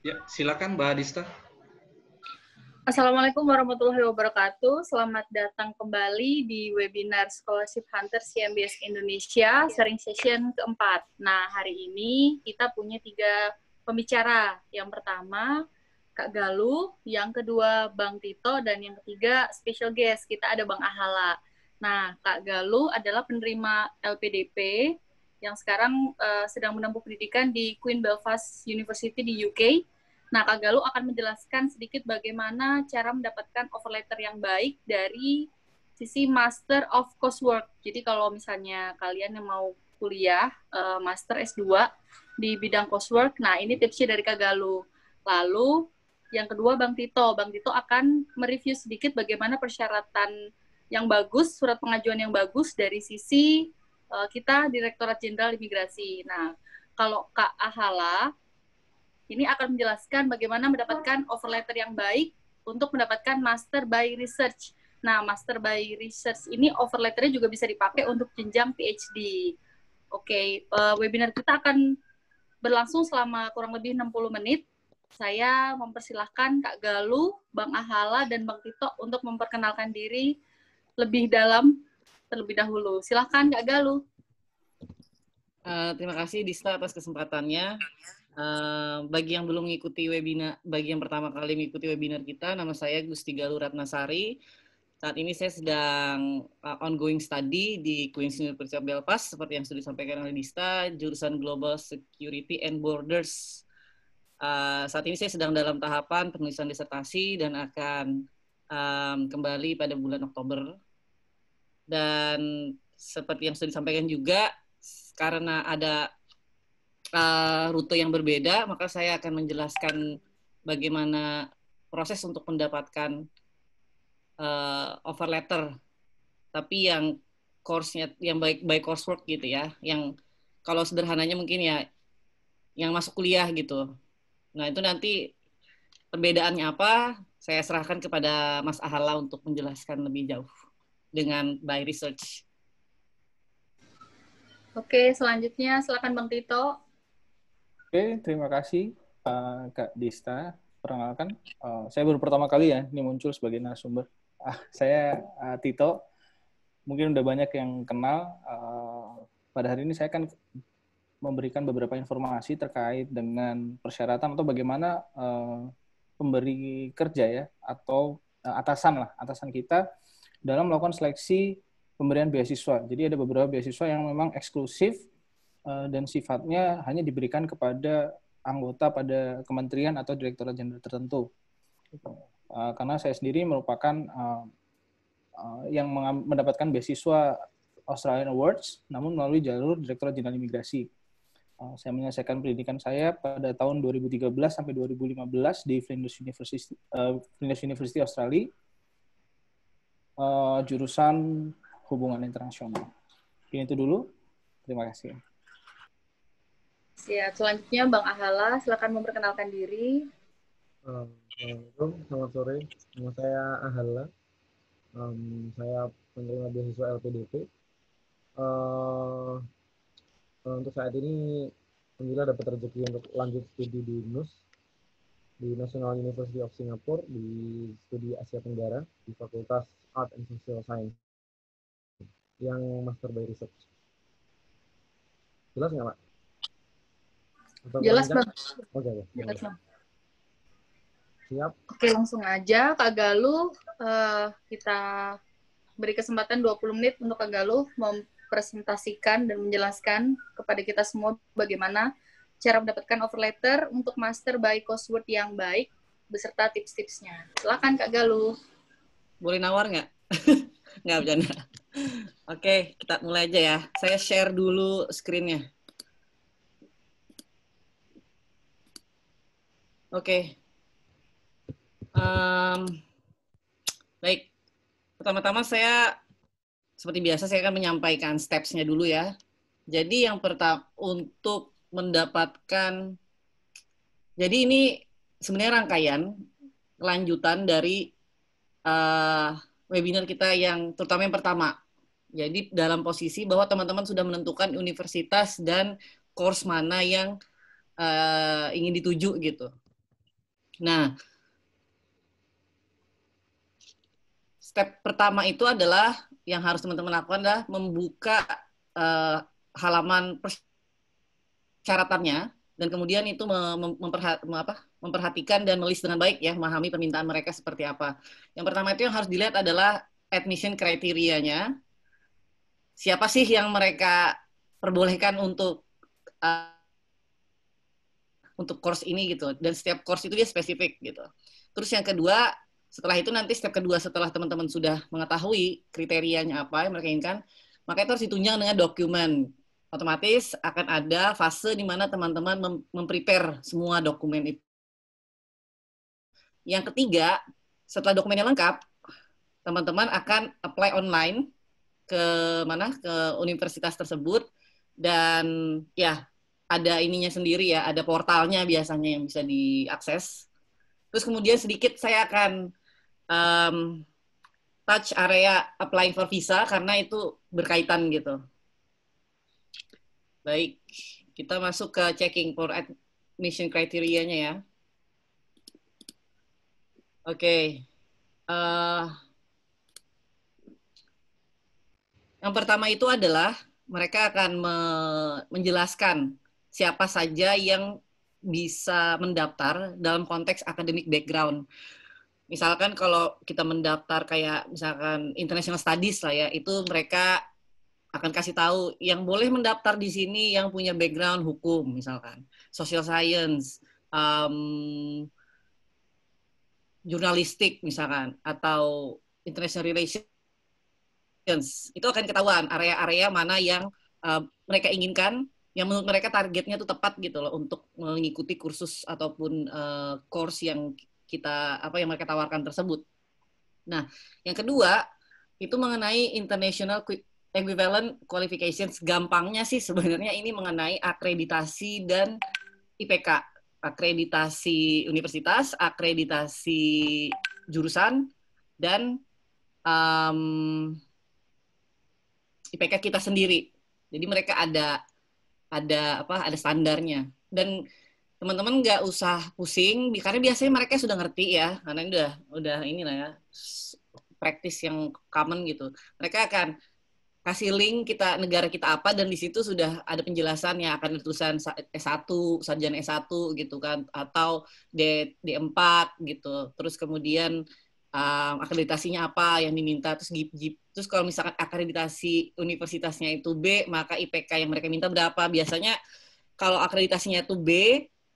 Ya, silakan Mbak Adista. Assalamualaikum warahmatullahi wabarakatuh. Selamat datang kembali di webinar Scholarship Hunter CMBS Indonesia, sharing session keempat. Nah, hari ini kita punya 3 pembicara. Yang pertama, Kak Galuh, yang kedua, Bang Tito, dan yang ketiga, special guest, kita ada Bang Ahala. Nah, Kak Galuh adalah penerima LPDP yang sekarang sedang menempuh pendidikan di Queen Belfast University di UK. Nah, Kak Galuh akan menjelaskan sedikit bagaimana cara mendapatkan offer letter yang baik dari sisi Master of Coursework. Jadi kalau misalnya kalian yang mau kuliah Master S2 di bidang coursework, nah ini tipsnya dari Kak Galuh. Lalu yang kedua Bang Tito. Bang Tito akan mereview sedikit bagaimana persyaratan yang bagus, surat pengajuan yang bagus dari sisi kita Direktorat Jenderal Imigrasi. Nah, kalau Kak Ahala ini akan menjelaskan bagaimana mendapatkan offer letter yang baik untuk mendapatkan Master by Research. Nah, Master by Research ini offer letternya juga bisa dipakai untuk jenjang PhD. Oke, webinar kita akan berlangsung selama kurang lebih 60 menit. Saya mempersilahkan Kak Galuh, Bang Ahala, dan Bang Tito untuk memperkenalkan diri lebih dalam terlebih dahulu. Silahkan Kak Galuh. Terima kasih Dista atas kesempatannya. Bagi yang belum mengikuti webinar, bagi yang pertama kali mengikuti webinar kita, nama saya Gusti Galuh Ratnasari. Saat ini saya sedang ongoing study di Queen's University of Belfast, seperti yang sudah disampaikan oleh Dista, jurusan Global Security and Borders. Saat ini saya sedang dalam tahapan penulisan disertasi dan akan kembali pada bulan Oktober. Dan seperti yang sudah disampaikan juga, karena ada rute yang berbeda, maka saya akan menjelaskan bagaimana proses untuk mendapatkan offer letter, tapi yang course-nya yang by coursework gitu ya, yang kalau sederhananya mungkin ya yang masuk kuliah gitu. Nah, itu nanti perbedaannya apa, saya serahkan kepada Mas Ahala untuk menjelaskan lebih jauh dengan by research. Oke, selanjutnya silakan Bang Tito. Oke, terima kasih Kak Dista. Perkenalkan, saya baru pertama kali ya ini muncul sebagai narasumber. Saya Tito. Mungkin udah banyak yang kenal. Pada hari ini saya akan memberikan beberapa informasi terkait dengan persyaratan atau bagaimana pemberi kerja ya atau atasan kita dalam melakukan seleksi pemberian beasiswa. Jadi ada beberapa beasiswa yang memang eksklusif dan sifatnya hanya diberikan kepada anggota pada kementerian atau direktorat jenderal tertentu. Karena saya sendiri merupakan yang mendapatkan beasiswa Australian Awards, namun melalui jalur Direktorat Jenderal Imigrasi. Saya menyelesaikan pendidikan saya pada tahun 2013 sampai 2015 di Flinders University Australia, jurusan hubungan internasional. Ini itu dulu. Terima kasih. Siap. Selanjutnya Bang Ahala, silakan memperkenalkan diri. Assalamualaikum, selamat sore. Nama saya Ahala. Saya penerima beasiswa LPDP. Untuk saat ini, alhamdulillah dapat rezeki untuk lanjut studi di NUS, di National University of Singapore, di studi Asia Tenggara, di Fakultas Art and Social Science, yang Master by Research. Jelas nggak, Pak? Jelas, Bang. Oke. Jelas, Bang. Siap. Oke, langsung aja Kak Galuh, kita beri kesempatan 20 menit untuk Kak Galuh mempresentasikan dan menjelaskan kepada kita semua bagaimana cara mendapatkan offer letter untuk Master by Coursework yang baik beserta tips-tipsnya. Silakan Kak Galuh. Boleh nawar nggak? Nggak, bercanda. Oke, kita mulai aja ya. Saya share dulu screen-nya. Oke. Baik. Pertama-tama saya, seperti biasa, saya akan menyampaikan steps-nya dulu ya. Jadi yang pertama, untuk mendapatkan, jadi ini sebenarnya rangkaian, lanjutan dari webinar kita yang, terutama yang pertama. Jadi dalam posisi bahwa teman-teman sudah menentukan universitas dan course mana yang ingin dituju gitu. Nah, step pertama itu adalah yang harus teman-teman lakukan adalah membuka halaman persyaratannya, dan kemudian itu memperhatikan dan melis dengan baik ya, memahami permintaan mereka seperti apa. Yang pertama itu yang harus dilihat adalah admission kriterianya. Siapa sih yang mereka perbolehkan untuk course ini gitu, dan setiap course itu dia spesifik gitu. Terus yang kedua, setelah itu nanti step kedua setelah teman-teman sudah mengetahui kriterianya apa yang mereka inginkan, maka itu harus ditunjang dengan dokumen. Otomatis akan ada fase di mana teman-teman memprepare semua dokumen itu. Yang ketiga, setelah dokumennya lengkap, teman-teman akan apply online ke universitas tersebut, dan ya ada ininya sendiri ya, ada portalnya biasanya yang bisa diakses. Terus kemudian sedikit saya akan touch area applying for visa karena itu berkaitan gitu. Baik, kita masuk ke checking for admission kriterianya ya. Oke. Yang pertama itu adalah mereka akan menjelaskan siapa saja yang bisa mendaftar dalam konteks academic background. Misalkan kalau kita mendaftar kayak misalkan international studies lah ya, itu mereka akan kasih tahu yang boleh mendaftar di sini yang punya background hukum, misalkan social science, jurnalistik misalkan, atau international relations. Itu akan ketahuan area-area mana yang mereka inginkan, yang menurut mereka targetnya itu tepat gitu loh untuk mengikuti kursus ataupun course yang yang mereka tawarkan tersebut. Nah, yang kedua itu mengenai international equivalent qualifications. Gampangnya sih sebenarnya ini mengenai akreditasi dan IPK, akreditasi universitas, akreditasi jurusan, dan IPK kita sendiri. Jadi mereka ada standarnya, dan teman-teman nggak usah pusing karena biasanya mereka sudah ngerti ya, karena ini udah inilah ya, praktis yang common gitu. Mereka akan kasih link negara kita apa, dan di situ sudah ada penjelasan yang akan tulisan S1, sarjana S1 gitu kan, atau D4 gitu. Terus kemudian akreditasinya apa yang diminta, terus kalau misalkan akreditasi universitasnya itu B, maka IPK yang mereka minta berapa. Biasanya kalau akreditasinya itu B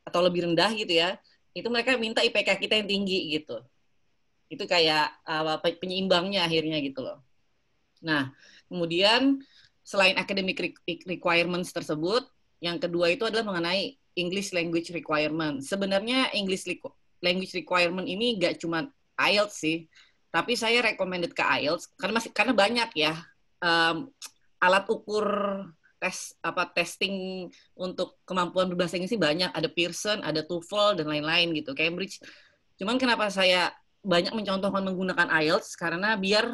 atau lebih rendah gitu ya, itu mereka minta IPK kita yang tinggi gitu. Itu kayak penyeimbangnya akhirnya gitu loh. Nah, kemudian selain academic requirements tersebut, yang kedua itu adalah mengenai English language requirement. Sebenarnya English language requirement ini nggak cuma IELTS sih, tapi saya recommended ke IELTS karena banyak ya alat ukur testing untuk kemampuan berbahasa Inggris sih banyak. Ada Pearson, ada TOEFL dan lain-lain gitu, Cambridge. Cuman kenapa saya banyak mencontohkan menggunakan IELTS karena biar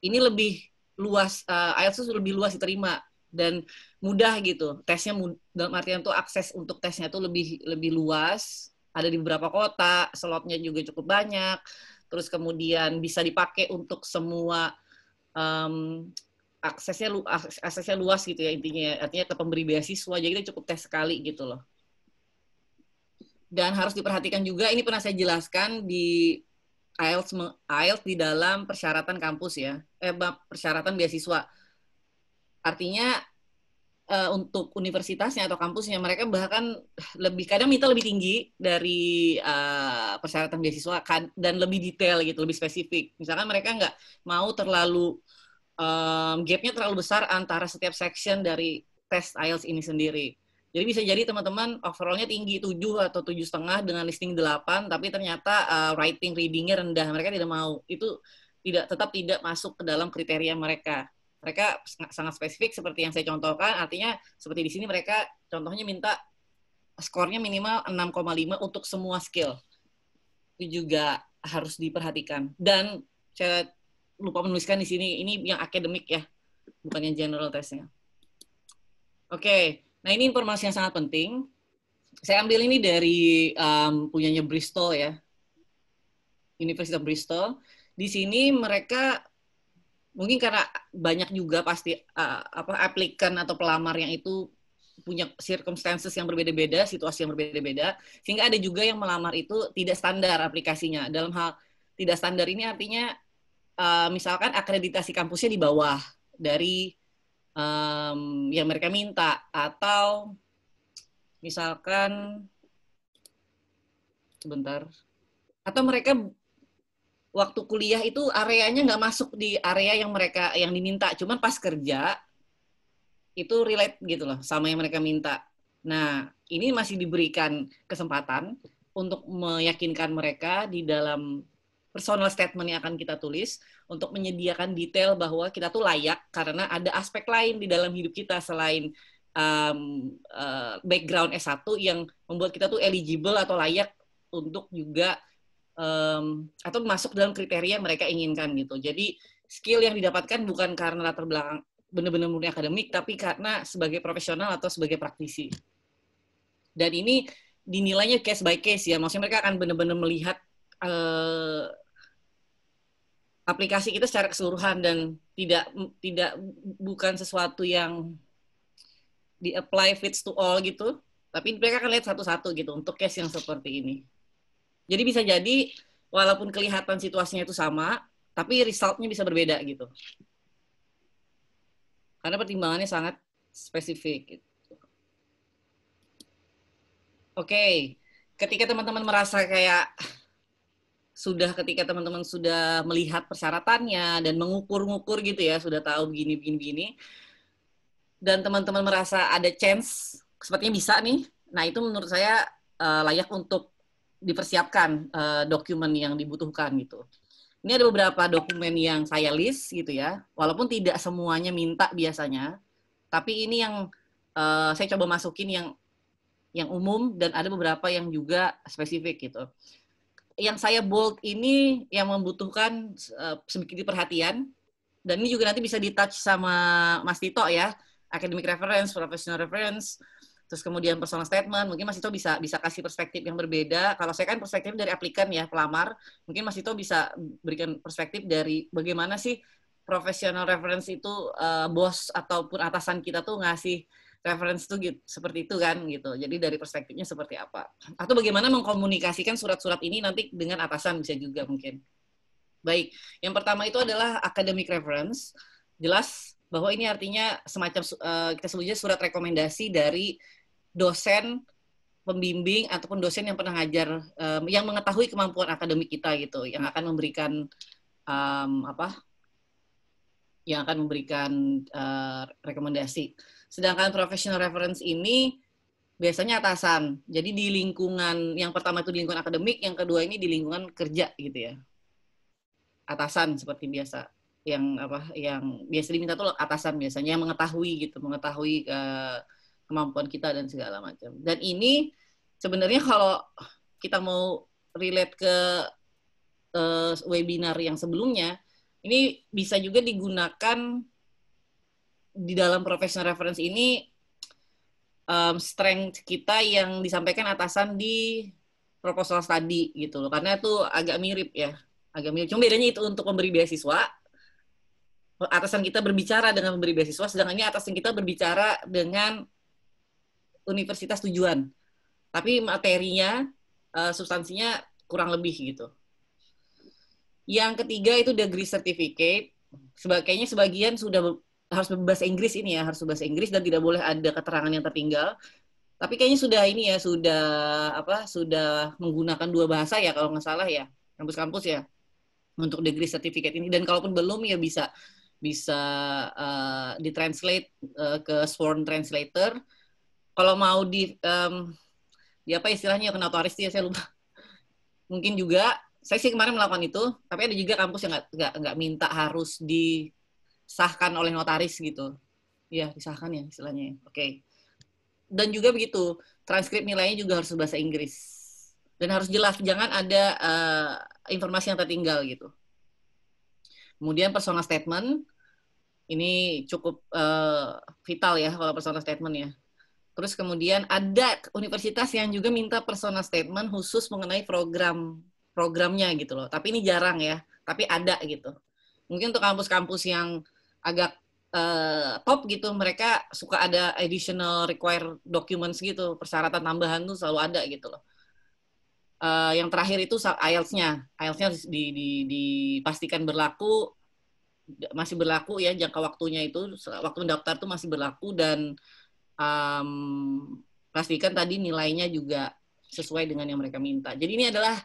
ini lebih luas, IELTS itu lebih luas diterima dan mudah gitu. Tesnya dalam artian tuh akses untuk tesnya tuh lebih luas, ada di beberapa kota, slotnya juga cukup banyak. Terus kemudian bisa dipakai untuk semua, aksesnya luas gitu ya intinya. Artinya ke pemberi beasiswa, jadi kita cukup tes sekali gitu loh. Dan harus diperhatikan juga, ini pernah saya jelaskan di IELTS di dalam persyaratan kampus ya, persyaratan beasiswa. Artinya untuk universitasnya atau kampusnya mereka bahkan kadang minta lebih tinggi dari persyaratan beasiswa dan lebih detail gitu, lebih spesifik. Misalkan mereka nggak mau terlalu gapnya terlalu besar antara setiap section dari tes IELTS ini sendiri. Jadi bisa jadi teman-teman overall-nya tinggi 7 atau 7,5 dengan listing 8, tapi ternyata writing, reading-nya rendah. Mereka tidak mau. Itu tetap tidak masuk ke dalam kriteria mereka. Mereka sangat spesifik seperti yang saya contohkan. Artinya seperti di sini mereka contohnya minta skornya minimal 6,5 untuk semua skill. Itu juga harus diperhatikan. Dan saya lupa menuliskan di sini, ini yang akademik ya, bukan yang general testnya. Oke. Nah, ini informasi yang sangat penting. Saya ambil ini dari punyanya Bristol ya, Universitas Bristol. Di sini mereka mungkin karena banyak juga pasti aplikan atau pelamar yang itu punya circumstances yang berbeda-beda, situasi yang berbeda-beda, sehingga ada juga yang melamar itu tidak standar aplikasinya. Dalam hal tidak standar ini artinya misalkan akreditasi kampusnya di bawah dari yang mereka minta, atau misalkan sebentar, atau mereka waktu kuliah itu areanya nggak masuk di area yang mereka yang diminta, cuman pas kerja itu relate gitu loh sama yang mereka minta. Nah, ini masih diberikan kesempatan untuk meyakinkan mereka di dalam personal statement yang akan kita tulis untuk menyediakan detail bahwa kita tuh layak karena ada aspek lain di dalam hidup kita selain background S1 yang membuat kita tuh eligible atau layak untuk juga atau masuk dalam kriteria yang mereka inginkan gitu. Jadi skill yang didapatkan bukan karena latar belakang benar-benar murni akademik, tapi karena sebagai profesional atau sebagai praktisi. Dan ini dinilainya case by case ya, maksudnya mereka akan benar-benar melihat aplikasi kita secara keseluruhan dan tidak bukan sesuatu yang di-apply fits to all gitu, tapi mereka akan lihat satu-satu gitu untuk case yang seperti ini. Jadi bisa jadi walaupun kelihatan situasinya itu sama, tapi resultnya bisa berbeda gitu. Karena pertimbangannya sangat spesifik. Gitu. Oke, ketika teman-teman merasa kayak ketika teman-teman sudah melihat persyaratannya dan mengukur-ngukur gitu ya, sudah tahu begini, dan teman-teman merasa ada chance, sepertinya bisa nih, nah itu menurut saya layak untuk dipersiapkan dokumen yang dibutuhkan gitu. Ini ada beberapa dokumen yang saya list gitu ya, walaupun tidak semuanya minta biasanya, tapi ini yang saya coba masukin yang umum dan ada beberapa yang juga spesifik gitu. Yang saya bold ini yang membutuhkan sedikit perhatian, dan ini juga nanti bisa di-touch sama Mas Tito ya, academic reference, professional reference, terus kemudian personal statement, mungkin Mas Tito bisa kasih perspektif yang berbeda. Kalau saya kan perspektif dari aplikan ya, pelamar, mungkin Mas Tito bisa berikan perspektif dari bagaimana sih professional reference itu bos ataupun atasan kita tuh ngasih reference tuh gitu, seperti itu kan gitu. Jadi dari perspektifnya seperti apa. Atau bagaimana mengkomunikasikan surat-surat ini nanti dengan atasan bisa juga mungkin. Baik, yang pertama itu adalah academic reference. Jelas bahwa ini artinya semacam kita sebutnya surat rekomendasi dari dosen pembimbing ataupun dosen yang pernah ngajar yang mengetahui kemampuan akademik kita gitu, yang akan memberikan yang akan memberikan rekomendasi. Sedangkan professional reference ini biasanya atasan. Jadi di lingkungan yang pertama itu di lingkungan akademik, yang kedua ini di lingkungan kerja gitu ya. Atasan seperti biasa. Yang biasa diminta tuh atasan biasanya yang mengetahui kemampuan kita dan segala macam. Dan ini sebenarnya kalau kita mau relate ke webinar yang sebelumnya, ini bisa juga digunakan di dalam professional reference ini strength kita yang disampaikan atasan di proposal study gitu loh. Karena itu agak mirip ya. Agak mirip. Cuma bedanya itu untuk memberi beasiswa, atasan kita berbicara dengan memberi beasiswa, sedangkan ini atasan kita berbicara dengan universitas tujuan. Tapi materinya, substansinya kurang lebih gitu. Yang ketiga itu degree certificate. Kayaknya sebagian sudah harus berbahasa Inggris ini ya, harus berbahasa Inggris dan tidak boleh ada keterangan yang tertinggal. Tapi kayaknya sudah menggunakan 2 bahasa ya kalau nggak salah ya, kampus-kampus ya untuk degree certificate ini. Dan kalaupun belum ya bisa ditranslate ke sworn translator. Kalau mau di apa istilahnya ke notaris ya, saya lupa. Mungkin juga saya sih kemarin melakukan itu, tapi ada juga kampus yang nggak minta harus disahkan oleh notaris gitu. Ya, disahkan ya istilahnya. Oke. Dan juga begitu, transkrip nilainya juga harus bahasa Inggris. Dan harus jelas, jangan ada informasi yang tertinggal gitu. Kemudian personal statement, ini cukup vital ya kalau personal statement ya. Terus kemudian ada universitas yang juga minta personal statement khusus mengenai programnya gitu loh. Tapi ini jarang ya, tapi ada gitu. Mungkin untuk kampus-kampus yang agak top gitu, mereka suka ada additional required documents gitu, persyaratan tambahan tuh selalu ada gitu loh. Yang terakhir itu IELTS-nya. IELTS-nya dipastikan masih berlaku ya, jangka waktunya itu, waktu mendaftar tuh masih berlaku, dan pastikan tadi nilainya juga sesuai dengan yang mereka minta. Jadi ini adalah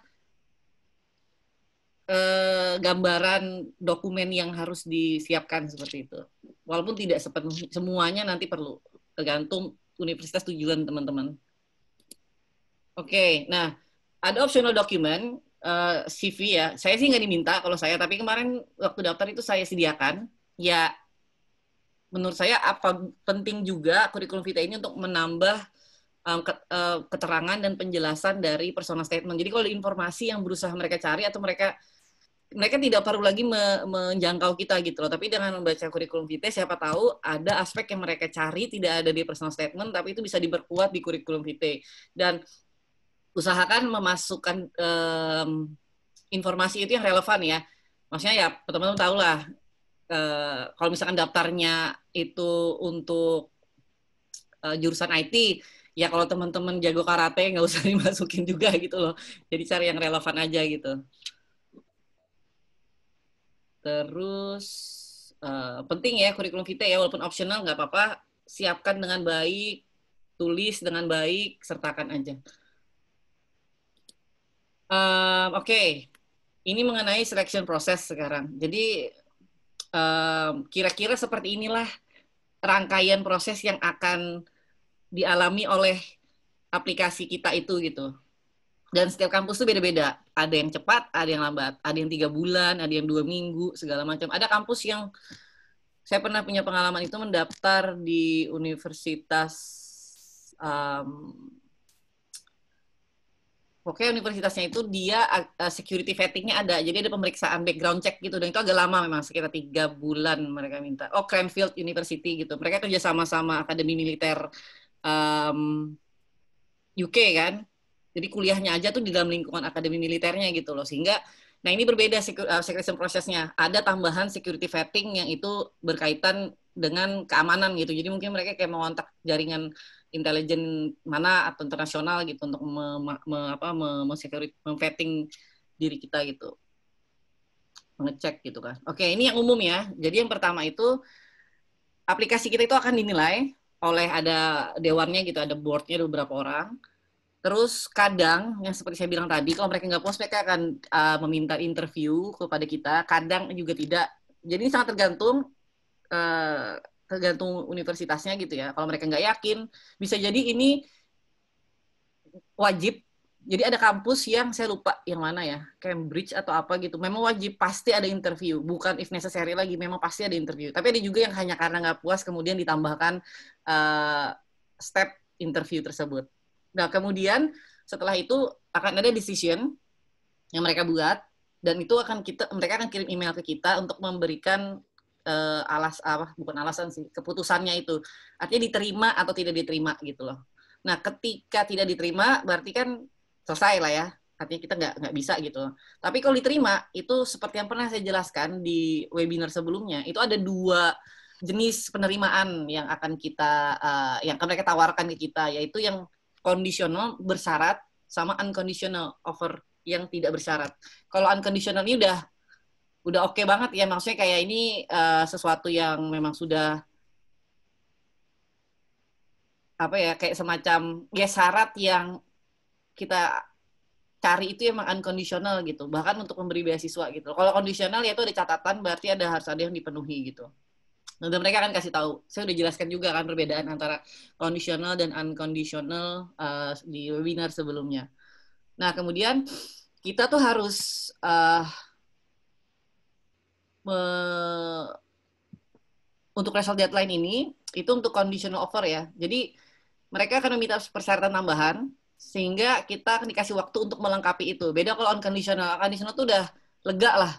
gambaran dokumen yang harus disiapkan seperti itu. Walaupun tidak semuanya nanti perlu, tergantung universitas tujuan teman-teman. Oke, nah ada optional document, CV ya. Saya sih nggak diminta kalau saya, tapi kemarin waktu daftar itu saya sediakan. Ya, menurut saya apa penting juga kurikulum vitae ini untuk menambah keterangan dan penjelasan dari personal statement. Jadi kalau ada informasi yang berusaha mereka cari atau mereka tidak perlu lagi menjangkau kita gitu loh. Tapi dengan membaca kurikulum vitae, siapa tahu ada aspek yang mereka cari tidak ada di personal statement, tapi itu bisa diperkuat di kurikulum vitae. Dan usahakan memasukkan informasi itu yang relevan ya. Maksudnya ya teman-teman tahu lah, kalau misalkan daftarnya itu untuk jurusan IT, ya kalau teman-teman jago karate nggak usah dimasukin juga gitu loh. Jadi cari yang relevan aja gitu. Terus penting ya kurikulum vitae ya, walaupun optional nggak apa-apa, siapkan dengan baik, tulis dengan baik, sertakan aja. Oke. Ini mengenai selection process sekarang. Jadi kira-kira seperti inilah rangkaian proses yang akan dialami oleh aplikasi kita itu gitu. Dan setiap kampus itu beda-beda. Ada yang cepat, ada yang lambat. Ada yang 3 bulan, ada yang 2 minggu, segala macam. Ada kampus yang saya pernah punya pengalaman itu mendaftar di universitas, pokoknya universitasnya itu dia security vetting-nya ada. Jadi ada pemeriksaan background check gitu. Dan itu agak lama memang, sekitar 3 bulan mereka minta. Oh, Cranfield University gitu. Mereka kerja sama-sama Akademi Militer UK kan. Jadi kuliahnya aja tuh di dalam lingkungan akademi militernya gitu loh. Sehingga, nah ini berbeda selection prosesnya. Ada tambahan security vetting yang itu berkaitan dengan keamanan gitu. Jadi mungkin mereka kayak mengontak jaringan intelijen mana atau internasional gitu untuk vetting diri kita gitu. Mengecek gitu kan. Oke, ini yang umum ya. Jadi yang pertama itu, aplikasi kita itu akan dinilai oleh ada dewannya gitu, ada boardnya, ada beberapa orang. Terus kadang, yang seperti saya bilang tadi, kalau mereka nggak puas, mereka akan meminta interview kepada kita. Kadang juga tidak. Jadi ini sangat tergantung universitasnya gitu ya. Kalau mereka nggak yakin, bisa jadi ini wajib. Jadi ada kampus yang saya lupa yang mana ya, Cambridge atau apa gitu. Memang wajib, pasti ada interview. Bukan if necessary lagi, memang pasti ada interview. Tapi ada juga yang hanya karena nggak puas, kemudian ditambahkan step interview tersebut. Nah, kemudian setelah itu akan ada decision yang mereka buat, dan itu mereka akan kirim email ke kita untuk memberikan bukan alasan sih, keputusannya itu. Artinya diterima atau tidak diterima gitu loh. Nah, ketika tidak diterima, berarti kan selesai lah ya. Artinya kita nggak bisa gitu loh. Tapi kalau diterima, itu seperti yang pernah saya jelaskan di webinar sebelumnya, itu ada 2 jenis penerimaan yang akan yang akan mereka tawarkan ke kita, yaitu yang kondisional bersyarat sama unconditional offer yang tidak bersyarat. Kalau unconditional ini udah oke banget ya, maksudnya kayak ini sesuatu yang memang sudah kayak semacam ya syarat yang kita cari itu emang unconditional gitu, bahkan untuk memberi beasiswa gitu. Kalau kondisional ya itu ada catatan, berarti harus ada yang dipenuhi gitu. Dan mereka akan kasih tahu. Saya udah jelaskan juga kan perbedaan antara conditional dan unconditional di webinar sebelumnya. Nah, kemudian kita tuh harus untuk result deadline ini, itu untuk conditional offer ya. Jadi mereka akan meminta persyaratan tambahan, sehingga kita akan dikasih waktu untuk melengkapi itu. Beda kalau unconditional. Unconditional tuh udah lega lah.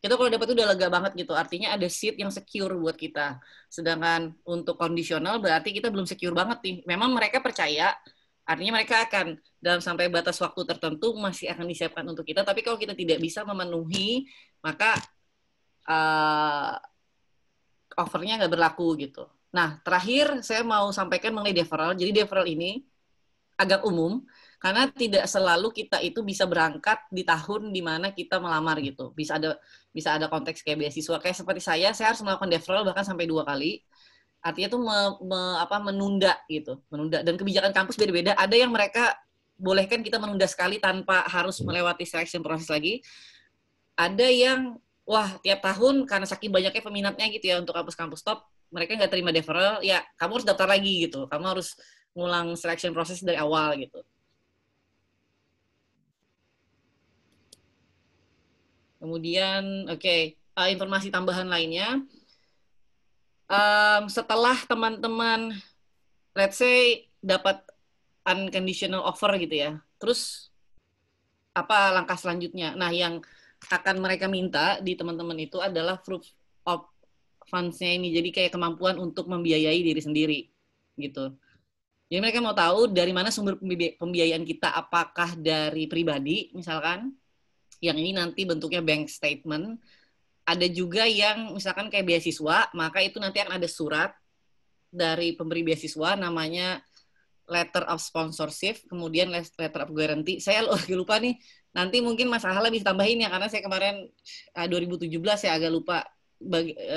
kita kalau dapat itu udah lega banget gitu. Artinya ada seat yang secure buat kita. Sedangkan untuk kondisional berarti kita belum secure banget nih. Memang mereka percaya, artinya mereka akan dalam sampai batas waktu tertentu masih akan disiapkan untuk kita. Tapi kalau kita tidak bisa memenuhi, maka offernya nggak berlaku gitu. Nah, terakhir saya mau sampaikan mengenai deferral. Jadi deferral ini agak umum, karena tidak selalu kita itu bisa berangkat di tahun di mana kita melamar gitu. Bisa ada konteks kayak beasiswa. Kayak seperti saya harus melakukan deferral bahkan sampai 2 kali. Artinya itu menunda gitu. Menunda. Dan kebijakan kampus beda-beda. Ada yang mereka bolehkan kita menunda sekali tanpa harus melewati selection proses lagi. Ada yang, wah tiap tahun karena saking banyaknya peminatnya gitu ya untuk kampus-kampus top, mereka nggak terima deferral, ya kamu harus daftar lagi gitu. Kamu harus ngulang selection proses dari awal gitu. Kemudian, informasi tambahan lainnya, setelah teman-teman, let's say, dapat unconditional offer gitu ya, terus apa langkah selanjutnya? Nah, yang akan mereka minta di teman-teman itu adalah proof of funds-nya ini, jadi kayak kemampuan untuk membiayai diri sendiri, gitu. Jadi mereka mau tahu dari mana sumber pembiayaan kita, apakah dari pribadi, misalkan, yang ini nanti bentuknya bank statement. Ada juga yang misalkan kayak beasiswa, maka itu nanti akan ada surat dari pemberi beasiswa namanya letter of sponsorship, kemudian letter of guarantee. Saya lupa nih, nanti mungkin Mas Ahala bisa tambahin ya, karena saya kemarin 2017 saya agak lupa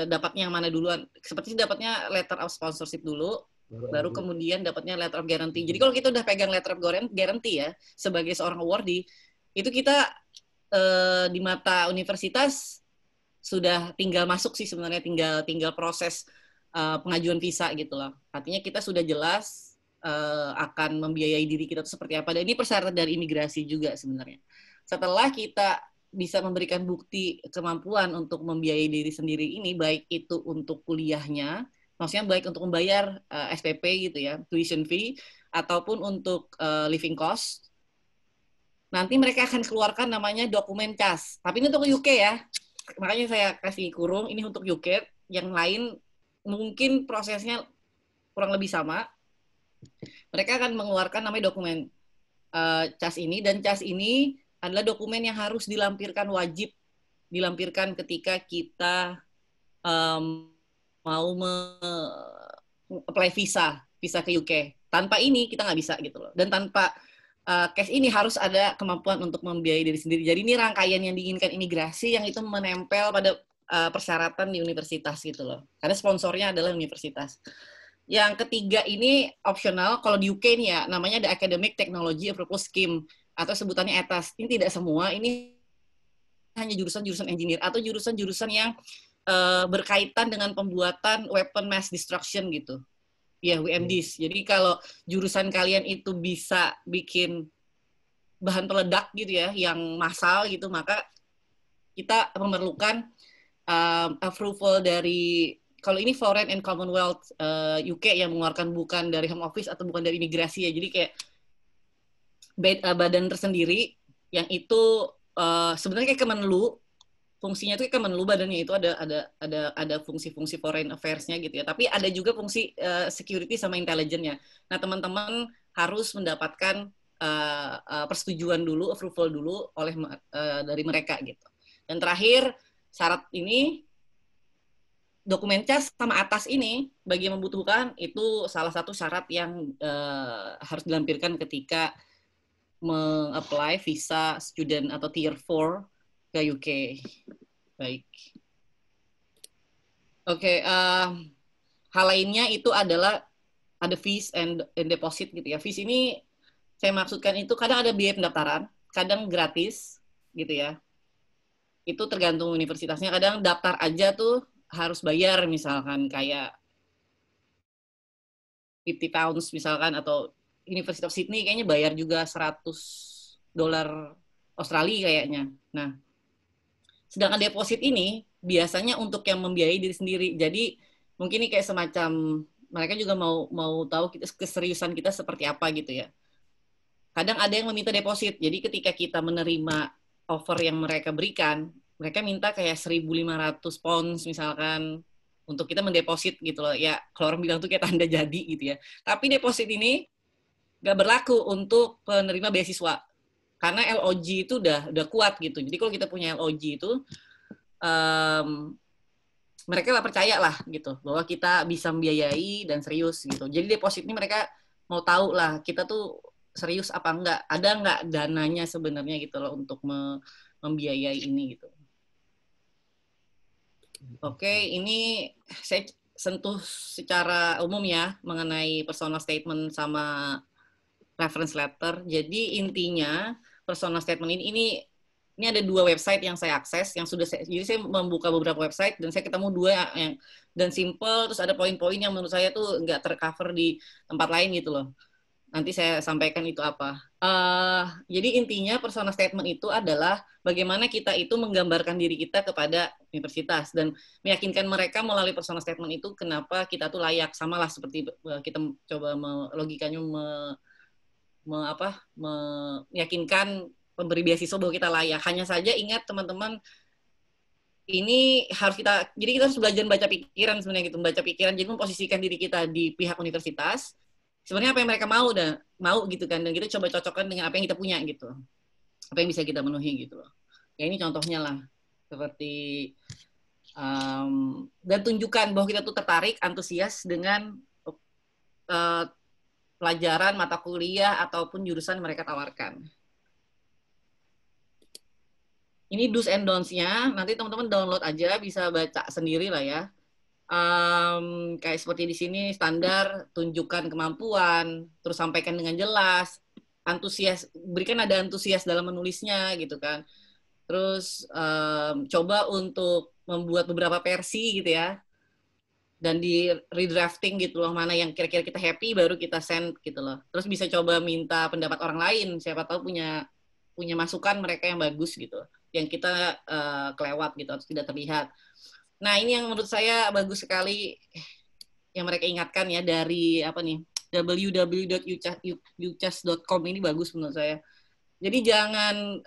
dapatnya yang mana duluan. Sepertinya dapatnya letter of sponsorship dulu, baru kemudian dapatnya letter of guarantee. Jadi kalau kita udah pegang letter of guarantee ya, sebagai seorang awardee, itu kita di mata universitas sudah tinggal masuk sih sebenarnya, tinggal proses pengajuan visa gitu loh. Artinya kita sudah jelas akan membiayai diri kita itu seperti apa. Dan ini persyaratan dari imigrasi juga sebenarnya. Setelah kita bisa memberikan bukti kemampuan untuk membiayai diri sendiri ini, baik itu untuk kuliahnya, maksudnya baik untuk membayar SPP gitu ya, tuition fee, ataupun untuk living cost, nanti mereka akan keluarkan namanya dokumen CAS. Tapi ini untuk UK ya. Makanya saya kasih kurung, ini untuk UK. Yang lain mungkin prosesnya kurang lebih sama. Mereka akan mengeluarkan namanya dokumen CAS ini. Dan CAS ini adalah dokumen yang harus dilampirkan, wajib dilampirkan ketika kita mau apply visa ke UK. Tanpa ini kita nggak bisa gitu loh. Dan tanpa case ini harus ada kemampuan untuk membiayai diri sendiri. Jadi ini rangkaian yang diinginkan imigrasi yang itu menempel pada persyaratan di universitas gitu loh. Karena sponsornya adalah universitas. Yang ketiga ini opsional. Kalau di UK nih ya, namanya ada Academic Technology Approval Scheme atau sebutannya ETAS. Ini tidak semua, ini hanya jurusan-jurusan engineer atau jurusan-jurusan yang berkaitan dengan pembuatan weapon mass destruction gitu. Ya, WMDs. Jadi kalau jurusan kalian itu bisa bikin bahan peledak gitu ya, yang massal gitu, maka kita memerlukan approval dari, kalau ini Foreign and Commonwealth UK yang mengeluarkan, bukan dari Home Office atau bukan dari imigrasi ya. Jadi kayak badan tersendiri yang itu sebenarnya kayak Kemenlu. Fungsinya itu Kemenlu, badannya itu ada fungsi-fungsi foreign affairs-nya gitu ya. Tapi ada juga fungsi security sama intelligence-nya. Nah, teman-teman harus mendapatkan persetujuan dulu, approval dulu oleh dari mereka gitu. Dan terakhir, syarat ini, dokumen CAS sama atas ini, bagi yang membutuhkan, itu salah satu syarat yang harus dilampirkan ketika meng-apply visa student atau tier 4 ke UK. Baik. Oke, hal lainnya itu adalah ada fees and deposit gitu ya. Fees ini saya maksudkan itu kadang ada biaya pendaftaran, kadang gratis gitu ya. Itu tergantung universitasnya. Kadang daftar aja tuh harus bayar, misalkan kayak 50 pounds misalkan, atau University of Sydney kayaknya bayar juga $100 Australia kayaknya. Nah, sedangkan deposit ini biasanya untuk yang membiayai diri sendiri. Jadi mungkin ini kayak semacam mereka juga mau tahu kita keseriusan kita seperti apa gitu ya. Kadang ada yang meminta deposit. Jadi ketika kita menerima offer yang mereka berikan, mereka minta kayak 1.500 pounds misalkan untuk kita mendeposit gitu loh. Ya, kalau orang bilang tuh kayak tanda jadi gitu ya. Tapi deposit ini nggak berlaku untuk penerima beasiswa. Karena LOG itu udah kuat gitu. Jadi kalau kita punya LOG itu, mereka lah percaya lah gitu bahwa kita bisa membiayai dan serius gitu. Jadi deposit ini mereka mau tahu lah kita tuh serius apa enggak, ada enggak dananya sebenarnya gitu loh untuk membiayai ini gitu. Oke, ini saya sentuh secara umum ya mengenai personal statement sama reference letter. Jadi intinya personal statement ini ada 2 website yang saya akses, yang sudah jadi saya membuka beberapa website dan saya ketemu 2 yang dan simple, terus ada poin-poin yang menurut saya tuh nggak tercover di tempat lain gitu loh. Nanti saya sampaikan itu apa. Jadi intinya personal statement itu adalah bagaimana kita itu menggambarkan diri kita kepada universitas dan meyakinkan mereka melalui personal statement itu kenapa kita tuh layak, sama lah seperti kita coba logikanya meyakinkan pemberi beasiswa bahwa kita layak. Hanya saja ingat teman-teman, ini harus jadi kita harus belajar baca pikiran sebenarnya gitu, membaca pikiran, jadi memposisikan diri kita di pihak universitas. Sebenarnya apa yang mereka mau gitu kan, dan kita coba cocokkan dengan apa yang kita punya gitu, apa yang bisa kita penuhi gitu loh. Ya ini contohnya lah, seperti dan tunjukkan bahwa kita tuh tertarik, antusias dengan pelajaran, mata kuliah ataupun jurusan mereka tawarkan. Ini do's and don'ts-nya, nanti teman-teman download aja, bisa baca sendiri lah ya. Kayak seperti di sini standar, tunjukkan kemampuan, terus sampaikan dengan jelas, antusias, berikan ada antusias dalam menulisnya gitu kan. Terus coba untuk membuat beberapa versi gitu ya, dan di redrafting gitu loh, mana yang kira-kira kita happy baru kita send gitu loh. Terus bisa coba minta pendapat orang lain, siapa tahu punya masukan mereka yang bagus gitu, yang kita kelewat gitu atau tidak terlihat. Nah, ini yang menurut saya bagus sekali yang mereka ingatkan ya dari apa nih, www.ucas.com ini bagus menurut saya. Jadi jangan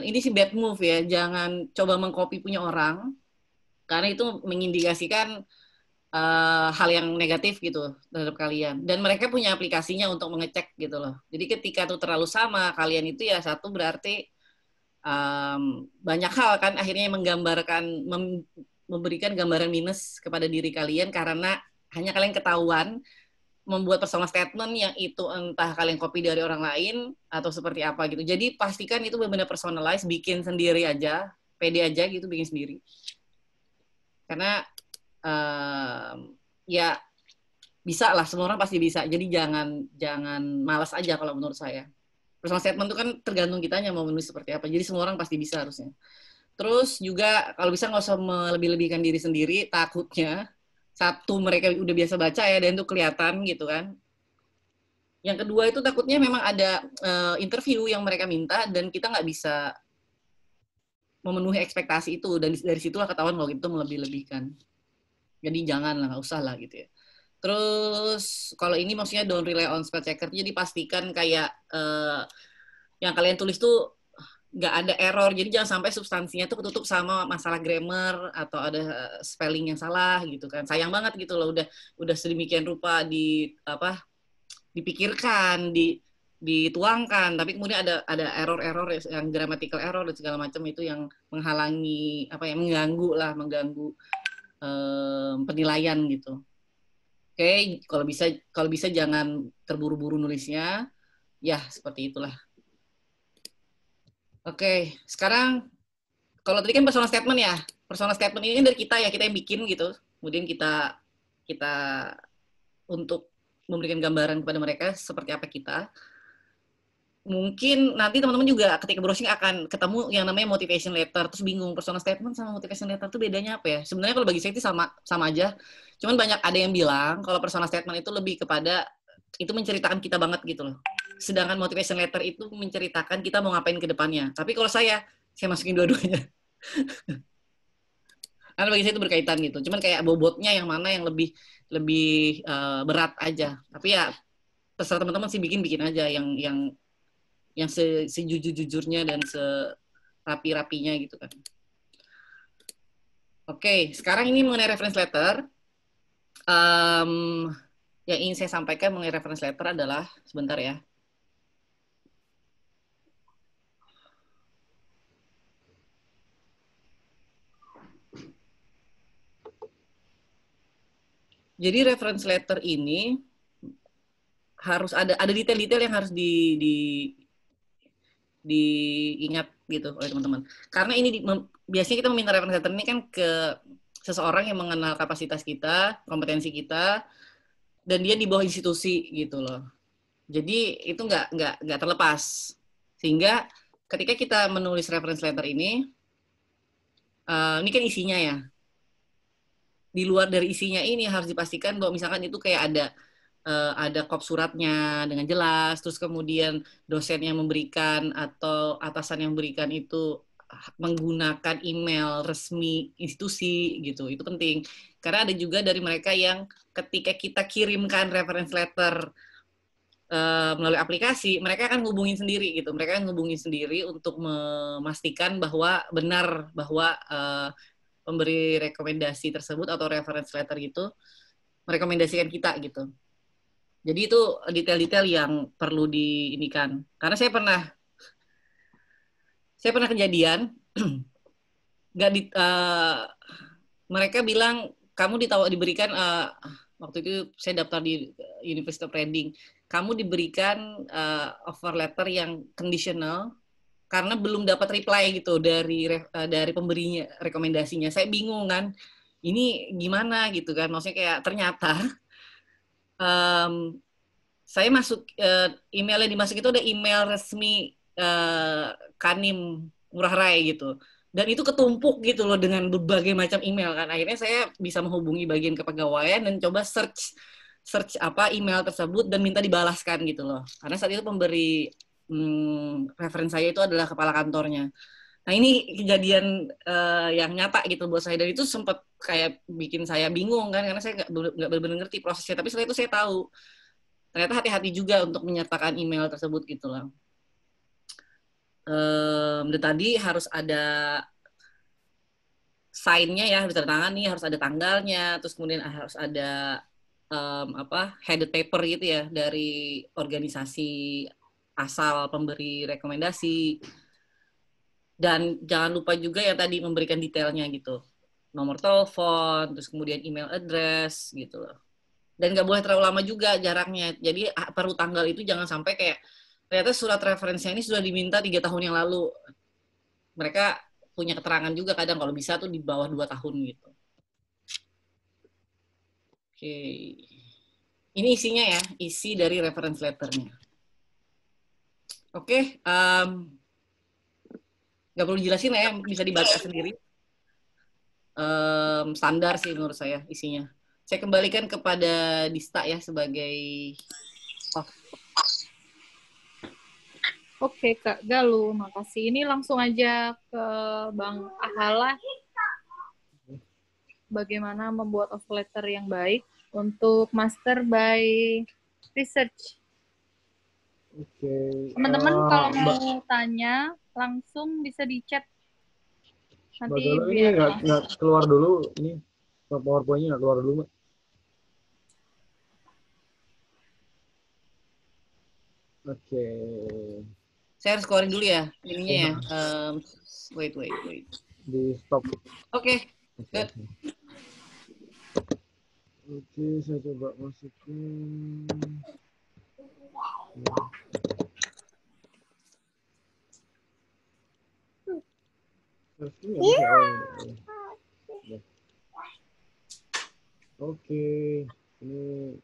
ini sih bad move ya, jangan coba mengcopy punya orang karena itu mengindikasikan hal yang negatif gitu terhadap kalian. Dan mereka punya aplikasinya untuk mengecek gitu loh. Jadi ketika itu terlalu sama kalian itu ya satu berarti banyak hal kan akhirnya menggambarkan memberikan gambaran minus kepada diri kalian karena hanya kalian ketahuan membuat personal statement yang itu entah kalian copy dari orang lain atau seperti apa gitu. Jadi pastikan itu benar-benar personalize, bikin sendiri aja, pede aja gitu, bikin sendiri. Karena ya bisa lah, semua orang pasti bisa. Jadi jangan malas aja kalau menurut saya. Personal statement itu kan tergantung kitanya mau menulis seperti apa. Jadi semua orang pasti bisa harusnya. Terus juga kalau bisa nggak usah melebih-lebihkan diri sendiri, takutnya satu mereka udah biasa baca ya dan itu kelihatan gitu kan. Yang kedua itu takutnya memang ada interview yang mereka minta dan kita nggak bisa memenuhi ekspektasi itu, dan dari situlah ketahuan kalau itu melebih-lebihkan. Jadi jangan lah, nggak usah lah gitu ya. Terus kalau ini maksudnya don't rely on spell checker, jadi pastikan kayak yang kalian tulis tuh nggak ada error, jadi jangan sampai substansinya tuh ketutup sama masalah grammar atau ada spelling yang salah gitu kan. Sayang banget gitu loh, udah sedemikian rupa dipikirkan, dituangkan, tapi kemudian ada error-error yang grammatical error dan segala macam itu yang menghalangi mengganggu penilaian gitu. Oke, kalau bisa jangan terburu-buru nulisnya. Ya, seperti itulah. Oke, sekarang kalau tadi kan personal statement ya. Personal statement ini dari kita ya, kita yang bikin gitu. Kemudian kita untuk memberikan gambaran kepada mereka seperti apa kita. Mungkin nanti teman-teman juga ketika browsing akan ketemu yang namanya motivation letter, terus bingung personal statement sama motivation letter itu bedanya apa ya? Sebenarnya kalau bagi saya itu sama aja. Cuman ada yang bilang kalau personal statement itu lebih kepada itu menceritakan kita banget gitu loh. Sedangkan motivation letter itu menceritakan kita mau ngapain ke depannya. Tapi kalau saya masukin dua-duanya. Karena bagi saya itu berkaitan gitu. Cuman kayak bobotnya yang mana yang lebih berat aja. Tapi ya terserah teman-teman sih bikin aja yang sejujur-jujurnya dan rapi-rapinya gitu kan. Oke, sekarang ini mengenai reference letter. Yang ingin saya sampaikan mengenai reference letter adalah, sebentar ya. Jadi reference letter ini harus ada detail-detail yang harus diingat gitu oleh teman-teman. Karena ini biasanya kita meminta reference letter ini kan ke seseorang yang mengenal kapasitas kita, kompetensi kita, dan dia di bawah institusi gitu loh. Jadi itu nggak terlepas. Sehingga ketika kita menulis reference letter ini kan isinya ya. Di luar dari isinya ini harus dipastikan bahwa misalkan itu kayak ada kop suratnya dengan jelas, terus kemudian dosen yang memberikan atau atasan yang memberikan itu menggunakan email resmi institusi gitu. Itu penting. Karena ada juga dari mereka yang ketika kita kirimkan reference letter melalui aplikasi, mereka akan ngubungin sendiri gitu. Mereka akan ngubungin sendiri untuk memastikan bahwa benar bahwa pemberi rekomendasi tersebut atau reference letter itu merekomendasikan kita gitu. Jadi itu detail-detail yang perlu diinikan. Karena saya pernah kejadian mereka bilang kamu diberikan waktu itu saya daftar di University of Reading, kamu diberikan offer letter yang conditional karena belum dapat reply gitu dari pemberinya rekomendasinya. Saya bingung kan, ini gimana gitu kan, maksudnya kayak ternyata saya masuk email yang dimasuk itu ada email resmi Kanim Ngurah Rai gitu, dan itu ketumpuk gitu loh dengan berbagai macam email kan. Akhirnya saya bisa menghubungi bagian kepegawaian dan coba search apa email tersebut dan minta dibalaskan gitu loh, karena saat itu pemberi referensi saya itu adalah kepala kantornya. Nah ini kejadian yang nyata gitu buat saya, dan itu sempat kayak bikin saya bingung kan, karena saya nggak benar-benar ngerti prosesnya. Tapi setelah itu saya tahu ternyata hati-hati juga untuk menyertakan email tersebut gitu loh. Dan tadi harus ada sign-nya ya, harus ada tangannya, harus ada tanggalnya, terus kemudian harus ada headed paper gitu ya dari organisasi asal pemberi rekomendasi. Dan jangan lupa juga yang tadi memberikan detailnya gitu, nomor telepon, terus kemudian email address gitu loh. Dan nggak boleh terlalu lama juga jaraknya. Jadi perlu tanggal itu jangan sampai kayak ternyata surat referensinya ini sudah diminta 3 tahun yang lalu. Mereka punya keterangan juga kadang kalau bisa tuh di bawah 2 tahun gitu. Oke. Ini isinya ya, isi dari reference letternya. Oke, nggak perlu dijelasin ya, bisa dibaca sendiri. Standar sih menurut saya isinya. Saya kembalikan kepada Dista ya sebagai host. Oke Kak Galuh, makasih. Ini langsung aja ke Bang Ahala. Bagaimana membuat offer letter yang baik untuk master by research. Oke. Teman-teman kalau mau tanya langsung bisa di chat. Nanti Mbak Galuh ini biar nggak keluar dulu, ini PowerPoint-nya nggak keluar dulu, Mbak. Oke. Saya harus keluarin dulu ya ininya ya. Wait. Di stop. Oke. Good. Oke, saya coba masukin. Oke, ini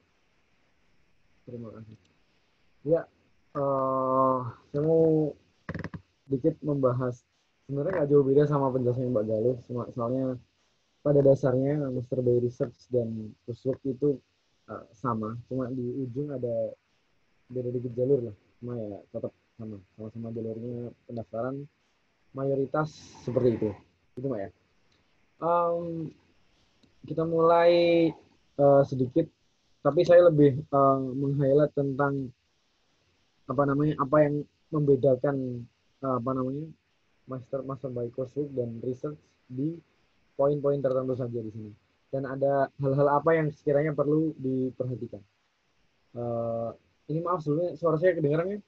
terima kasih. Ya, saya mau dikit membahas. Sebenarnya nggak jauh beda sama penjelasan Mbak Galuh, soalnya pada dasarnya Master by Research dan coursework itu sama, cuma di ujung ada beda dikit jalur lah, cuma ya tetap sama-sama jalurnya pendaftaran mayoritas seperti itu Mbak ya. Kita mulai sedikit, tapi saya lebih meng-highlight tentang apa yang membedakan master by coursework dan research di poin-poin tertentu saja di sini. Dan ada hal-hal apa yang sekiranya perlu diperhatikan. Ini maaf sebelumnya suara saya kedengaran ya?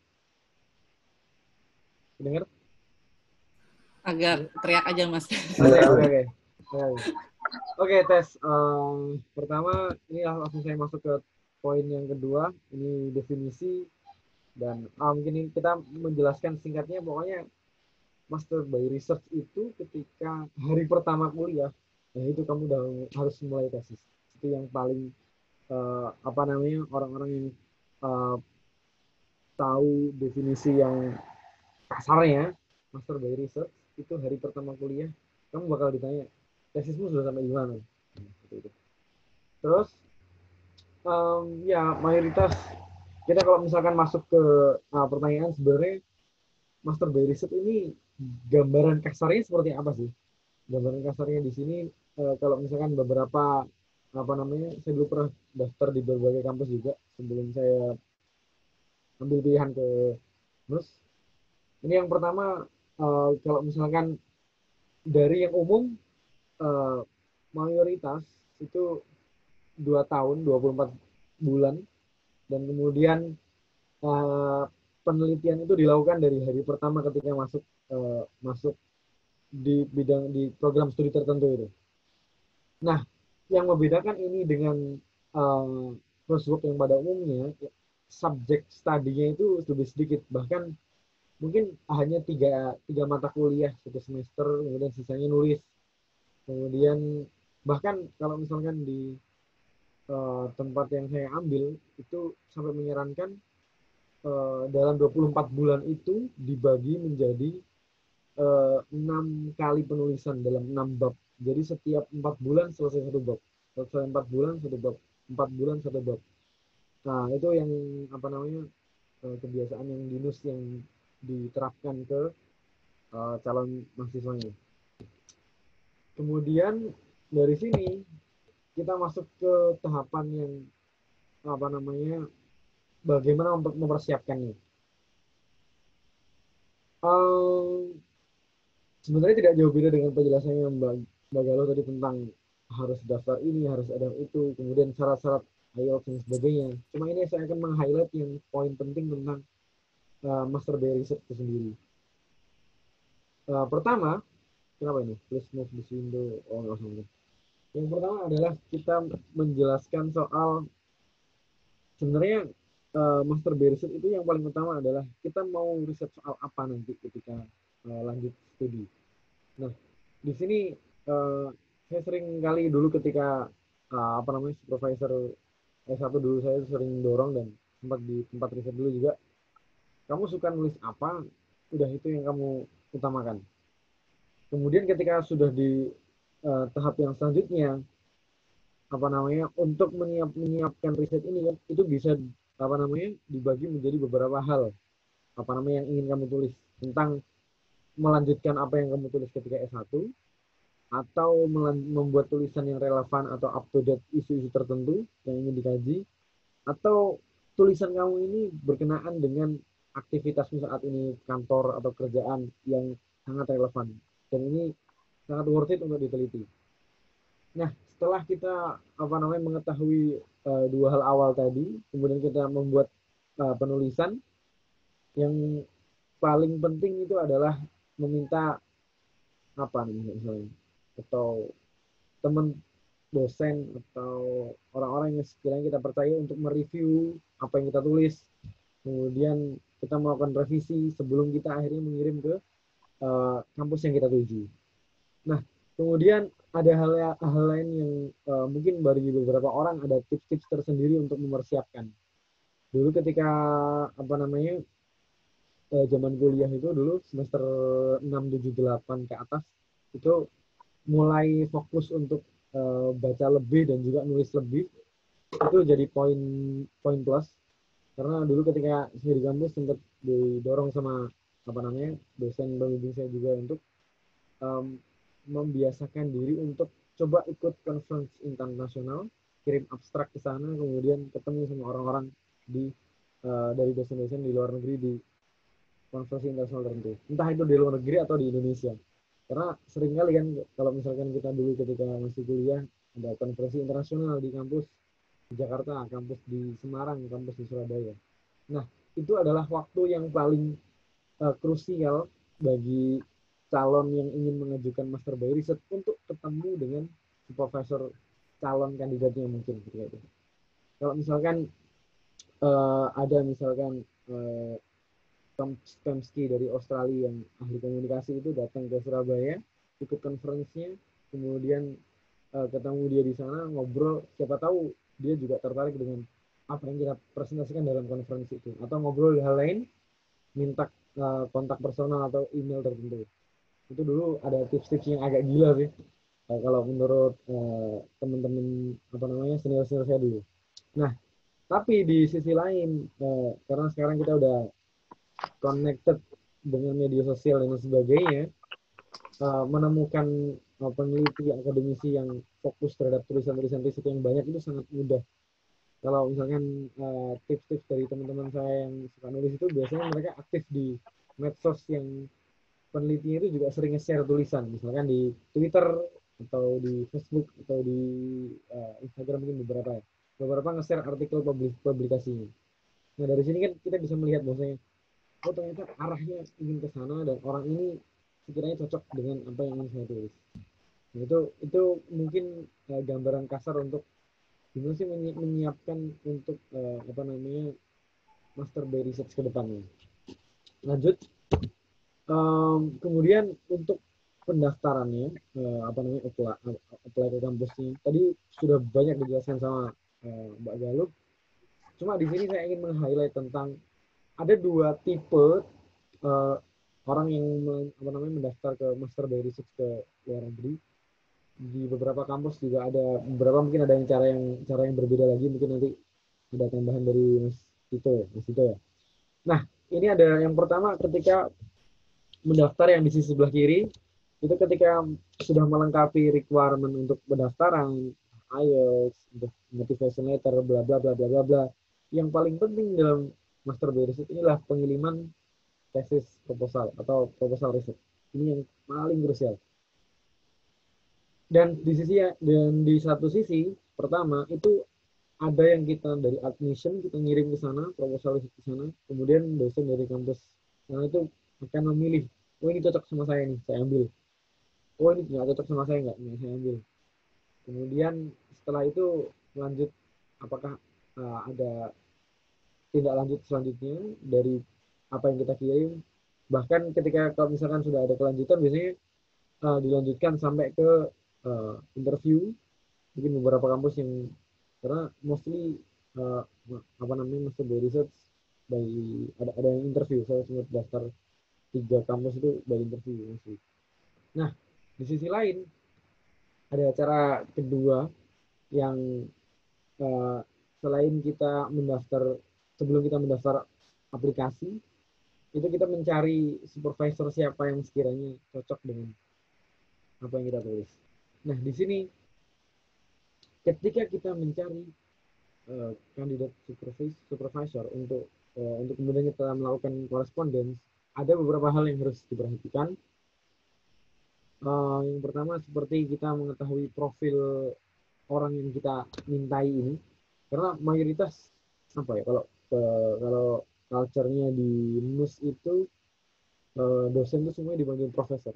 Kedengar? Agak teriak aja, Mas. Oke, tes. Pertama, ini langsung saya masuk ke poin yang kedua. Ini definisi. Dan mungkin ini kita menjelaskan singkatnya, pokoknya master by research itu ketika hari pertama kuliah, nah itu kamu udah harus mulai tesis. Itu yang paling orang-orang yang tahu definisi yang kasarnya, master by research itu hari pertama kuliah kamu bakal ditanya tesismu sudah sampai di mana. Terus ya mayoritas kita kalau misalkan masuk ke pertanyaan sebenarnya master by research ini gambaran kasarnya seperti apa sih? Gambaran kasarnya di sini kalau misalkan beberapa saya dulu pernah daftar di berbagai kampus juga sebelum saya ambil pilihan ke NUS. Ini yang pertama kalau misalkan dari yang umum mayoritas itu 2 tahun 24 bulan dan kemudian penelitian itu dilakukan dari hari pertama ketika masuk di program studi tertentu itu. Nah, yang membedakan ini dengan coursework yang pada umumnya, subjek studinya itu lebih sedikit, bahkan mungkin hanya tiga mata kuliah satu semester, kemudian sisanya nulis. Kemudian bahkan kalau misalkan di tempat yang saya ambil itu sampai menyarankan dalam 24 bulan itu dibagi menjadi 6 kali penulisan dalam 6 bab. Jadi setiap 4 bulan selesai satu bab. Selesai 4 bulan satu bab. 4 bulan satu bab. Nah, itu yang kebiasaan yang dinus yang diterapkan ke calon mahasiswanya. Kemudian dari sini kita masuk ke tahapan yang bagaimana untuk mempersiapkannya. Sebenarnya tidak jauh beda dengan penjelasannya Mbak Galo tadi tentang harus daftar ini, harus ada itu, kemudian syarat-syarat IELTS dan sebagainya. Cuma ini saya akan meng-highlight yang poin penting tentang master by research itu sendiri. Pertama, kenapa ini? Please move this window. Oh, nggak usah. Yang pertama adalah kita menjelaskan soal sebenarnya master by research itu yang paling utama adalah kita mau riset soal apa nanti ketika lanjut studi. Nah, di sini saya sering kali dulu ketika supervisor S1 dulu saya sering dorong dan sempat di tempat riset dulu juga. Kamu suka nulis apa? Udah itu yang kamu utamakan. Kemudian ketika sudah di tahap yang selanjutnya untuk menyiapkan riset ini kan itu bisa dibagi menjadi beberapa hal yang ingin kamu tulis tentang melanjutkan apa yang kamu tulis ketika S1 atau membuat tulisan yang relevan atau up to date isu-isu tertentu yang ingin dikaji atau tulisan kamu ini berkenaan dengan aktivitasmu saat ini kantor atau kerjaan yang sangat relevan dan ini sangat worth it untuk diteliti. Nah, setelah kita mengetahui dua hal awal tadi, kemudian kita membuat penulisan yang paling penting itu adalah meminta misalnya atau teman dosen atau orang-orang yang sekiranya kita percaya untuk mereview apa yang kita tulis. Kemudian kita melakukan revisi sebelum kita akhirnya mengirim ke kampus yang kita tuju. Nah, kemudian ada hal lain yang mungkin bagi beberapa orang ada tips-tips tersendiri untuk mempersiapkan. Dulu ketika zaman kuliah itu dulu semester 6, 7, 8 ke atas itu mulai fokus untuk baca lebih dan juga nulis lebih. Itu jadi poin plus karena dulu ketika saya di kampus sempat didorong sama dosen pembimbing saya juga untuk membiasakan diri untuk coba ikut conference internasional, kirim abstrak ke sana, kemudian ketemu sama orang-orang dari dosen-dosen di luar negeri konferensi internasional tertentu, entah itu di luar negeri atau di Indonesia. Karena seringkali kan kalau misalkan kita dulu ketika masih kuliah ada konferensi internasional di kampus di Jakarta, kampus di Semarang, kampus di Surabaya. Nah, itu adalah waktu yang paling krusial bagi calon yang ingin mengajukan master by research untuk ketemu dengan supervisor calon kandidatnya mungkin gitu ya. Kalau misalkan ada misalkan Tom Stemsky dari Australia yang ahli komunikasi itu datang ke Surabaya, ikut konferensinya, kemudian ketemu dia di sana, ngobrol, siapa tahu dia juga tertarik dengan apa yang kita presentasikan dalam konferensi itu. Atau ngobrol hal lain, minta kontak personal atau email tertentu. Itu dulu ada tips-tips yang agak gila sih. Kalau menurut teman-teman apa namanya senior-senior saya dulu. Nah, tapi di sisi lain, karena sekarang kita udah connected dengan media sosial dan sebagainya, menemukan peneliti akademisi yang fokus terhadap tulisan-tulisan riset yang banyak itu sangat mudah. Kalau misalkan tips-tips dari teman-teman saya yang suka nulis itu biasanya mereka aktif di medsos yang penelitinya itu juga sering nge-share tulisan, misalkan di Twitter atau di Facebook atau di Instagram mungkin beberapa nge-share artikel publikasinya. Nah dari sini kan kita bisa melihat bahwasanya oh ternyata arahnya ingin ke sana dan orang ini sekiranya cocok dengan apa yang ingin saya tulis. Nah, itu mungkin gambaran kasar untuk gimana sih menyiapkan untuk apa namanya master by research ke depannya. Lanjut, kemudian untuk pendaftarannya apa namanya apply ke kampusnya tadi sudah banyak dijelaskan sama Mbak Galuh. Cuma di sini saya ingin meng-highlight tentang ada dua tipe orang yang apa namanya mendaftar ke master by research ke luar negeri. Di beberapa kampus juga ada beberapa mungkin ada yang cara yang berbeda lagi, mungkin nanti ada tambahan dari Mas Tito ya. Nah, ini ada yang pertama ketika mendaftar yang di sisi sebelah kiri itu ketika sudah melengkapi requirement untuk pendaftaran, IELTS, untuk motivation letter, bla bla bla bla bla bla. Yang paling penting dalam master by research inilah pengiriman tesis proposal atau proposal riset. Ini yang paling krusial. Dan di satu sisi pertama itu ada yang kita dari admission kita ngirim ke sana proposal riset ke sana, kemudian dosen dari kampus sana itu akan memilih, oh ini cocok sama saya nih, saya ambil. Oh ini nggak cocok sama saya nggak saya ambil. Kemudian setelah itu lanjut apakah ada tindak lanjut selanjutnya dari apa yang kita kirim. Bahkan ketika kalau misalkan sudah ada kelanjutan biasanya dilanjutkan sampai ke interview, mungkin beberapa kampus yang karena mostly apa namanya master by research dari ada yang interview. Saya sempat daftar 3 kampus itu by interview masih. Nah di sisi lain ada acara kedua yang selain kita mendaftar sebelum kita mendaftar aplikasi itu kita mencari supervisor siapa yang sekiranya cocok dengan apa yang kita tulis. Nah di sini ketika kita mencari kandidat supervisor untuk kemudian kita melakukan correspondence, ada beberapa hal yang harus diperhatikan. Yang pertama seperti kita mengetahui profil orang yang kita mintai ini, karena mayoritas apa ya kalau culture-nya di NUS itu dosen itu semuanya dipanggil profesor.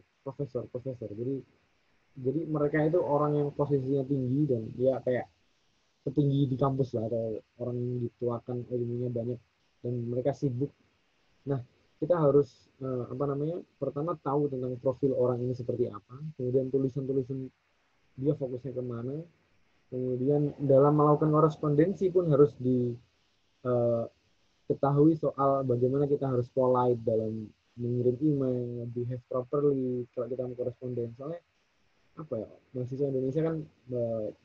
Jadi mereka itu orang yang posisinya tinggi dan dia kayak petinggi di kampus lah atau orang yang dituakan ilmunya banyak dan mereka sibuk. Nah kita harus apa namanya pertama tahu tentang profil orang ini seperti apa, kemudian tulisan-tulisan dia fokusnya kemana, kemudian dalam melakukan korespondensi pun harus diketahui soal bagaimana kita harus polite dalam mengirim email, behave properly kalau kita mau koresponden. Soalnya apa ya mahasiswa Indonesia kan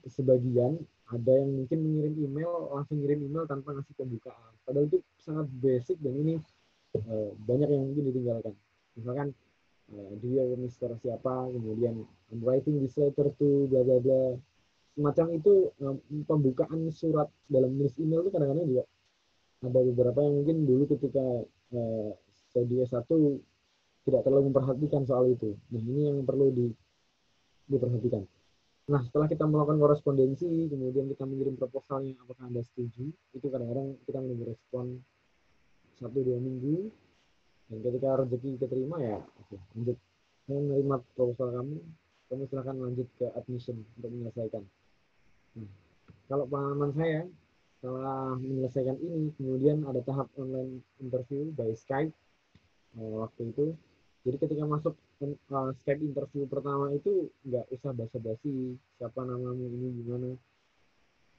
sebagian ada yang mungkin mengirim email langsung ngirim email tanpa ngasih pembukaan. Padahal itu sangat basic dan ini banyak yang mungkin ditinggalkan. Misalkan dia Mister siapa, kemudian I'm writing this letter to bla bla bla. Semacam itu pembukaan surat dalam nulis email itu kadang-kadang juga ada beberapa yang mungkin dulu ketika studi S1 tidak terlalu memperhatikan soal itu. Nah, ini yang perlu diperhatikan. Nah, setelah kita melakukan korespondensi, kemudian kita mengirim proposalnya, apakah Anda setuju, itu kadang-kadang kita menunggu respon 1-2 minggu, dan ketika rezeki keterima ya, oke, lanjut. Saya menerima proposal kamu silahkan lanjut ke admission untuk menyelesaikan. Nah, kalau pengalaman saya, setelah menyelesaikan ini, kemudian ada tahap online interview by Skype waktu itu. Jadi ketika masuk Skype interview pertama itu nggak usah basa-basi siapa namamu ini gimana.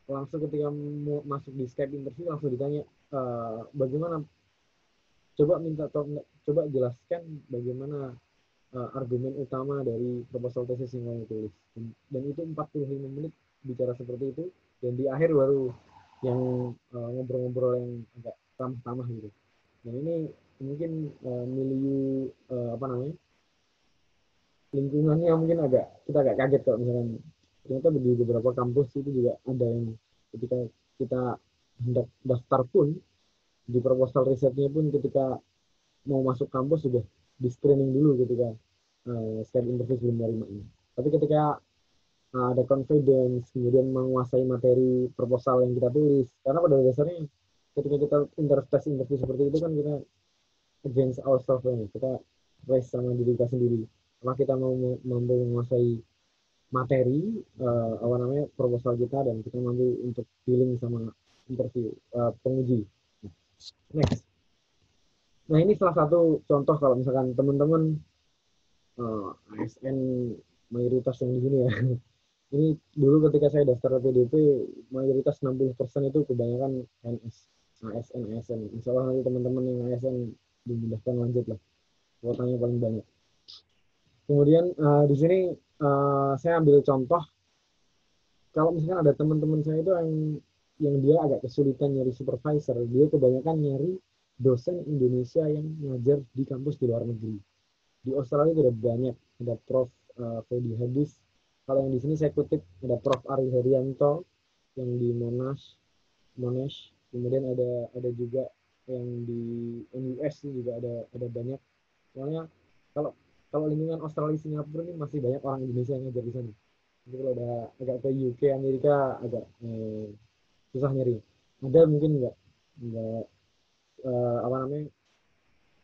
Langsung ketika mau masuk di Skype interview langsung ditanya bagaimana, coba jelaskan bagaimana argumen utama dari proposal tesis yang kamu tulis. Dan itu 45 menit bicara seperti itu, dan di akhir baru yang ngobrol-ngobrol yang agak ramah-tamah gitu. Dan ini mungkin milieu lingkungannya mungkin kita agak kaget kalau misalkan ternyata di beberapa kampus itu juga ada yang ketika kita hendak daftar pun di proposal risetnya pun ketika mau masuk kampus sudah di screening dulu ketika Skype interview sebelum menerimanya. Tapi ketika ada confidence, kemudian menguasai materi proposal yang kita tulis, karena pada dasarnya ketika kita interview seperti itu kan kita against ourselves, kita race sama diri kita sendiri. Kalau kita mau mampu menguasai materi proposal kita, dan kita mampu untuk dealing sama interview penguji. Next. Nah, ini salah satu contoh kalau misalkan teman-teman ASN mayoritas yang di sini ya. Ini dulu ketika saya daftar PDP, mayoritas 60% itu kebanyakan ASN. Insya Allah nanti teman-teman yang ASN dimudahkan lanjut lah. Kuotanya paling banyak. Kemudian di sini saya ambil contoh, kalau misalkan ada teman-teman saya itu yang dia agak kesulitan nyari supervisor, dia kebanyakan nyari dosen Indonesia yang ngajar di kampus di luar negeri. Di Australia itu ada banyak, ada Prof. Fedi Hadis. Kalau yang di sini saya kutip ada Prof. Ari Herianto yang di Monash. Kemudian ada juga yang di NUS juga ada banyak. Soalnya kalau lingkungan Australia Singapura ini masih banyak orang Indonesia yang ngajar di sana. Jadi kalau udah agak ke UK Amerika agak susah nyari. Ada mungkin enggak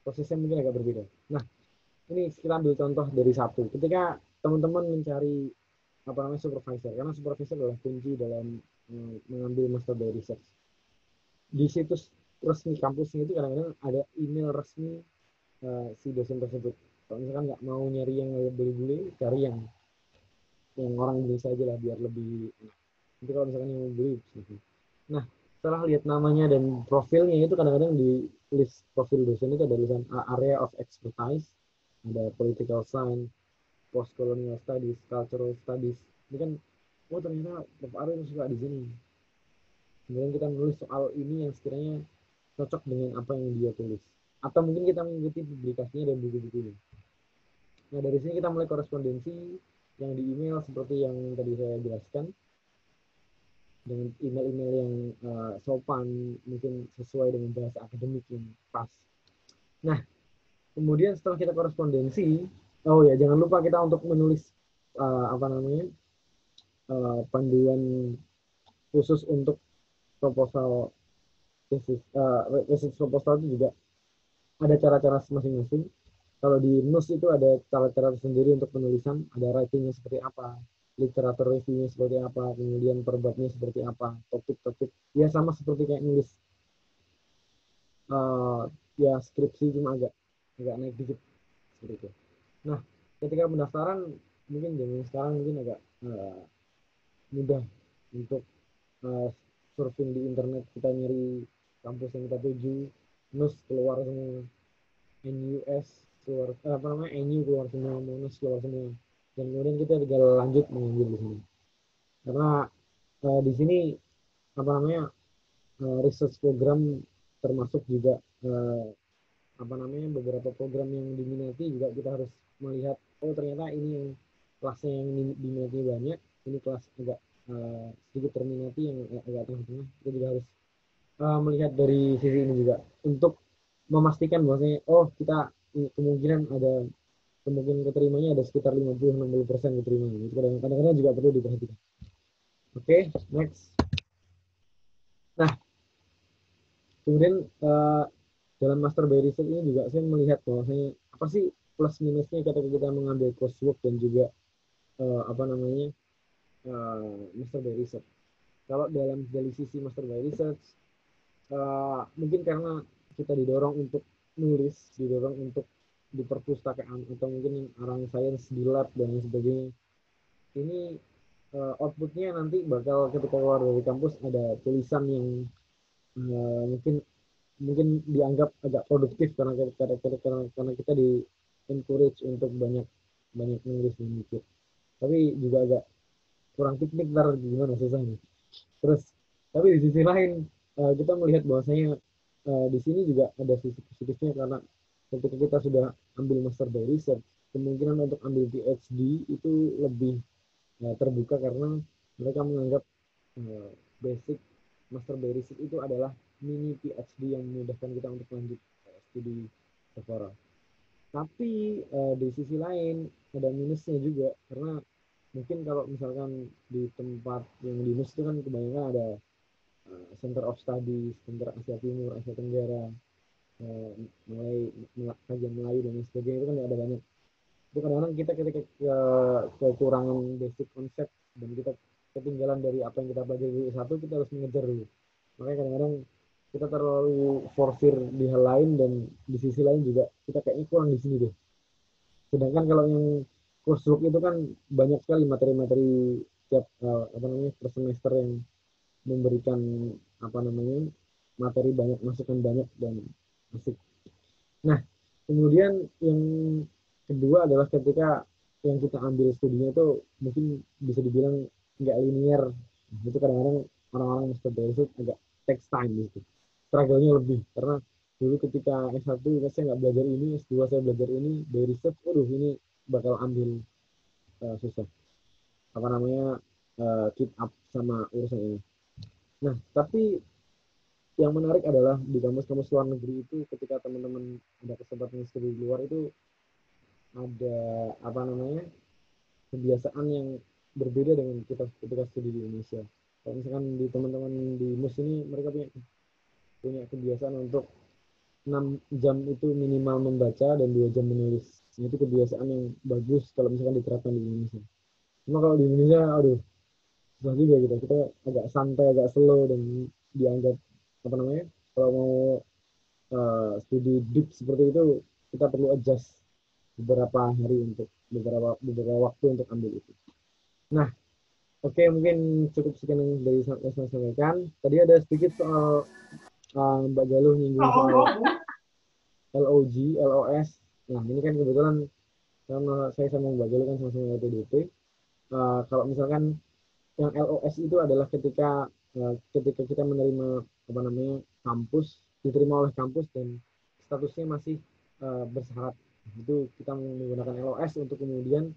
prosesnya mungkin agak berbeda. Nah, ini kita ambil contoh dari satu. Ketika teman-teman mencari supervisor, karena supervisor adalah kunci dalam mengambil master by research. Di situs resmi kampusnya itu kadang-kadang ada email resmi si dosen tersebut. Kalau misalkan nggak mau nyari yang beli-beli, cari yang orang Indonesia aja lah biar lebih enak. Nanti kalau misalkan yang mau beli, nah setelah lihat namanya dan profilnya itu kadang-kadang di list profil dosen itu ada tulisan area of expertise, ada political science, post-colonial studies, cultural studies. Ini kan, ternyata Prof. Ari suka di sini. Kemudian kita menulis soal ini yang sekiranya cocok dengan apa yang dia tulis. Atau mungkin kita mengikuti publikasinya dan buku-bukunya. Nah, dari sini kita mulai korespondensi yang di email seperti yang tadi saya jelaskan. Dengan email-email yang sopan, mungkin sesuai dengan bahasa akademik yang pas. Nah, kemudian setelah kita korespondensi, jangan lupa kita untuk menulis panduan khusus untuk proposal tesis. Tesis proposal itu juga ada cara-cara masing-masing. Kalau di NUS itu ada cara-cara sendiri untuk penulisan, ada writing-nya seperti apa, literatur review-nya seperti apa, kemudian perbabnya seperti apa, topik-topik. Ya sama seperti kayak nulis skripsi, cuma agak naik dikit seperti itu. Nah, ketika pendaftaran mungkin zaman sekarang mungkin agak mudah untuk surfing di internet, kita nyari kampus yang kita tuju, NUS keluar semua, NUS keluar, NU keluar semua, Monash keluar semua, dan kemudian kita tinggal lanjut mengambil di sini. Karena di sini research program termasuk juga beberapa program yang diminati juga kita harus melihat, ternyata ini yang kelasnya yang diminati banyak, ini kelas agak sedikit terminati yang agak tengah-tengah. Kita juga harus melihat dari sisi ini juga untuk memastikan bahwasanya kita kemungkinan keterimanya ada sekitar 50-60% keterima. Itu kadang-kadang juga perlu diperhatikan. Oke, next. Nah, kemudian dalam master by research ini juga saya melihat bahwasanya apa sih plus minusnya ketika kita mengambil coursework dan juga master by research. Kalau dari sisi master by research, mungkin karena kita didorong untuk nulis, didorong untuk di perpustakaan atau mungkin orang sains di lab dan lain sebagainya. Ini outputnya nanti bakal ketika keluar dari kampus ada tulisan yang mungkin dianggap agak produktif karena kita di encourage untuk banyak nulis dan mikir. Tapi juga agak kurang piknik ntar gimana susahnya. Terus tapi di sisi lain kita melihat bahwasanya di sini juga ada sisi positifnya karena ketika kita sudah ambil master by research, kemungkinan untuk ambil PhD itu lebih terbuka karena mereka menganggap basic master by research itu adalah mini PhD yang memudahkan kita untuk lanjut studi doktoral. Tapi di sisi lain ada minusnya juga karena mungkin kalau misalkan di tempat yang di NUS itu kan kebanyakan ada Center of Studies, Center Asia Timur, Asia Tenggara, mulai kajian Melayu dan lain sebagainya itu kan ada banyak. Itu kadang-kadang kita ketika kekurangan basic konsep dan kita ketinggalan dari apa yang kita pelajari di S1 kita harus mengejar dulu. Makanya kadang-kadang kita terlalu forsir di hal lain dan di sisi lain juga kita kayaknya kurang di sini deh. Sedangkan kalau yang coursework itu kan banyak sekali materi-materi tiap per semester yang memberikan materi banyak, masukan banyak dan asik. Nah, kemudian yang kedua adalah ketika yang kita ambil studinya itu mungkin bisa dibilang nggak linear. Itu kadang-kadang orang-orang yang seperti itu agak takes time gitu. Struggle-nya lebih karena dulu ketika S1 saya nggak belajar ini, S2 saya belajar ini, dari research, ini bakal ambil susah. Keep up sama urusan ini. Nah, tapi yang menarik adalah di kampus-kampus luar negeri itu ketika teman-teman ada kesempatan studi di luar itu ada kebiasaan yang berbeda dengan kita ketika studi di Indonesia. Kalau misalkan di teman-teman di MUS ini mereka punya kebiasaan untuk 6 jam itu minimal membaca dan 2 jam menulis. Itu kebiasaan yang bagus kalau misalkan diterapkan di Indonesia. Cuma kalau di Indonesia, susah juga gitu. Kita agak santai, agak slow dan dianggap kalau mau studi deep seperti itu kita perlu adjust beberapa hari untuk beberapa waktu untuk ambil itu. Nah, oke, mungkin cukup sekian yang dari saya sampaikan. Tadi ada sedikit soal Mbak Galuh nyinggung soal LOG, LOS. Nah, ini kan kebetulan saya sama Mbak Galuh kan sama-sama LPDP. Kalau misalkan yang LOS itu adalah ketika kita menerima kampus, diterima oleh kampus dan statusnya masih bersyarat. Itu kita menggunakan LOS untuk kemudian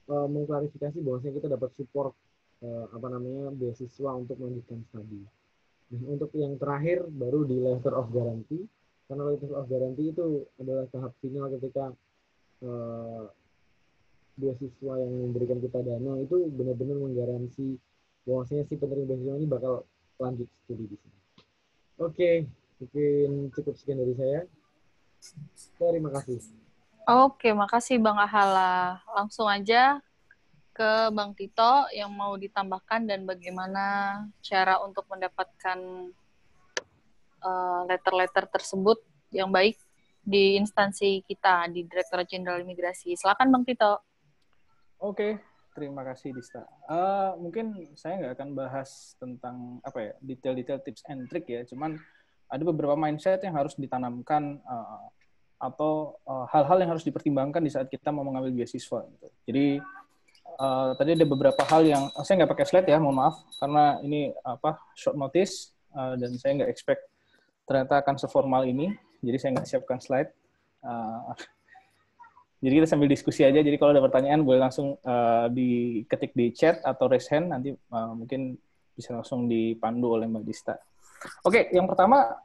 mengklarifikasi bahwasanya kita dapat support beasiswa untuk melanjutkan studi. Nah, untuk yang terakhir baru di letter of guarantee. Karena letter of guarantee itu adalah tahap final ketika beasiswa yang memberikan kita dana itu benar-benar menggaransi bahwasanya si penerima beasiswa ini bakal lanjut studi di sini. Oke, mungkin cukup sekian dari saya. Terima kasih. Oke, makasih Bang Ahala. Langsung aja ke Bang Tito yang mau ditambahkan dan bagaimana cara untuk mendapatkan letter-letter tersebut yang baik di instansi kita di Direktorat Jenderal Imigrasi. Silakan Bang Tito. Oke, terima kasih Dista. Mungkin saya nggak akan bahas tentang detail-detail tips and trick ya, cuman ada beberapa mindset yang harus ditanamkan atau hal-hal yang harus dipertimbangkan di saat kita mau mengambil beasiswa. Gitu. Jadi tadi ada beberapa hal yang saya nggak pakai slide ya, mohon maaf karena ini short notice dan saya nggak expect ternyata akan seformal ini, jadi saya nggak siapkan slide. Jadi kita sambil diskusi aja. Jadi kalau ada pertanyaan boleh langsung diketik di chat atau raise hand, nanti mungkin bisa langsung dipandu oleh Mbak Dista. Oke, yang pertama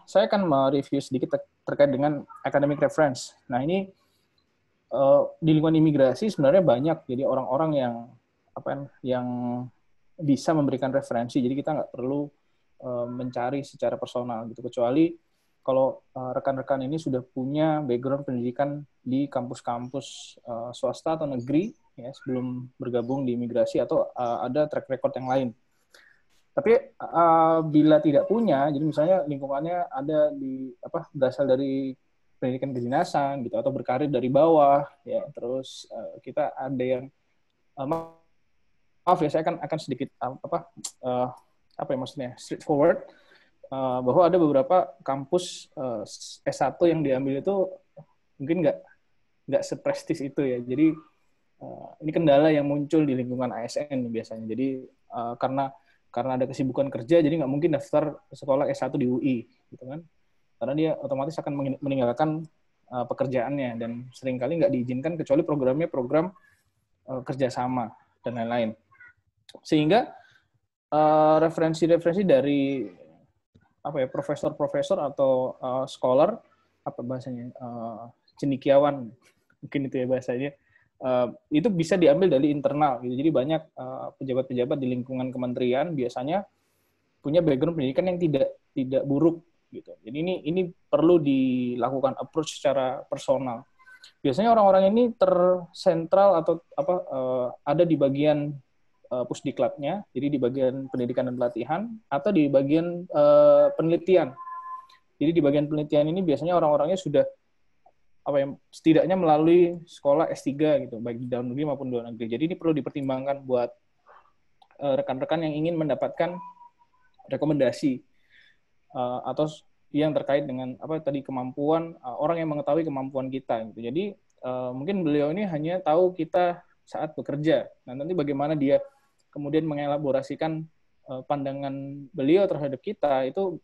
saya akan mereview sedikit terkait dengan academic reference. Nah, ini di lingkungan imigrasi sebenarnya banyak jadi orang-orang yang bisa memberikan referensi. Jadi kita nggak perlu mencari secara personal gitu, kecuali kalau rekan-rekan ini sudah punya background pendidikan di kampus-kampus swasta atau negeri ya sebelum bergabung di imigrasi atau ada track record yang lain. Tapi bila tidak punya, jadi misalnya lingkungannya ada berasal dari pendidikan kedinasan gitu atau berkarir dari bawah ya, terus kita ada yang maaf ya, saya akan sedikit maksudnya straightforward, bahwa ada beberapa kampus S1 yang diambil itu mungkin nggak seprestis itu ya. Jadi ini kendala yang muncul di lingkungan ASN biasanya. Jadi karena ada kesibukan kerja, jadi nggak mungkin daftar sekolah S1 di UI, gitu kan? Karena dia otomatis akan meninggalkan pekerjaannya dan seringkali nggak diizinkan kecuali programnya program kerjasama dan lain-lain. Sehingga referensi-referensi dari profesor-profesor atau scholar, apa bahasanya, cendekiawan mungkin itu ya bahasanya, itu bisa diambil dari internal gitu. Jadi banyak pejabat-pejabat di lingkungan kementerian biasanya punya background pendidikan yang tidak buruk gitu. Jadi ini perlu dilakukan approach secara personal. Biasanya orang-orang ini tersentral atau ada di bagian pusdiklatnya, jadi di bagian pendidikan dan pelatihan atau di bagian penelitian. Jadi di bagian penelitian ini biasanya orang-orangnya sudah setidaknya melalui sekolah S3 gitu, baik di dalam negeri maupun di luar negeri. Jadi ini perlu dipertimbangkan buat rekan-rekan yang ingin mendapatkan rekomendasi atau yang terkait dengan kemampuan orang yang mengetahui kemampuan kita gitu. Jadi mungkin beliau ini hanya tahu kita saat bekerja. Nah, nanti bagaimana dia kemudian mengelaborasikan pandangan beliau terhadap kita itu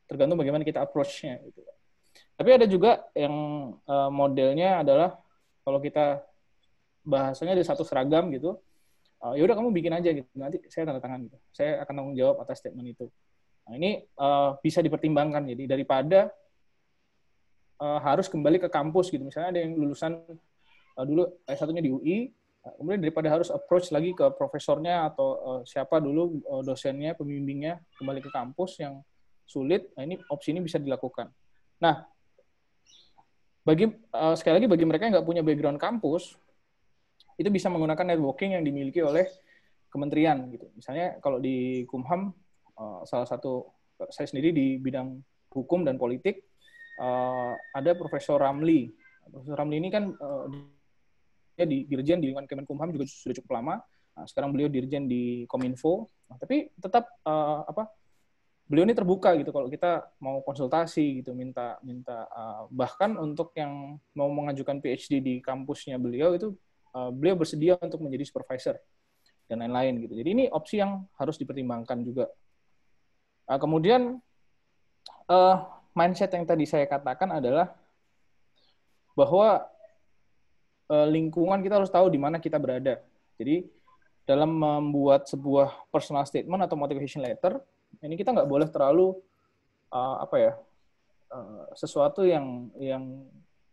tergantung bagaimana kita approach-nya gitu. Tapi ada juga yang modelnya adalah kalau kita bahasanya ada satu seragam gitu, ya udah kamu bikin aja gitu, nanti saya tanda tangan gitu, saya akan tanggung jawab atas statement itu. Nah, ini bisa dipertimbangkan, jadi daripada harus kembali ke kampus gitu, misalnya ada yang lulusan dulu S1-nya di UI, kemudian daripada harus approach lagi ke profesornya atau siapa dulu dosennya, pembimbingnya, kembali ke kampus yang sulit, nah ini opsi ini bisa dilakukan. Nah, sekali lagi bagi mereka yang nggak punya background kampus, itu bisa menggunakan networking yang dimiliki oleh kementerian gitu. Misalnya kalau di Kumham, salah satu saya sendiri di bidang hukum dan politik, ada Profesor Ramli. Profesor Ramli ini kan dia dirjen di lingkungan Kemenkumham juga sudah cukup lama. Nah, sekarang beliau dirjen di Kominfo. Nah, tapi tetap beliau ini terbuka gitu kalau kita mau konsultasi gitu, minta bahkan untuk yang mau mengajukan PhD di kampusnya beliau itu beliau bersedia untuk menjadi supervisor dan lain-lain gitu. Jadi ini opsi yang harus dipertimbangkan juga. Kemudian mindset yang tadi saya katakan adalah bahwa lingkungan kita harus tahu di mana kita berada. Jadi dalam membuat sebuah personal statement atau motivation letter, ini kita nggak boleh terlalu sesuatu yang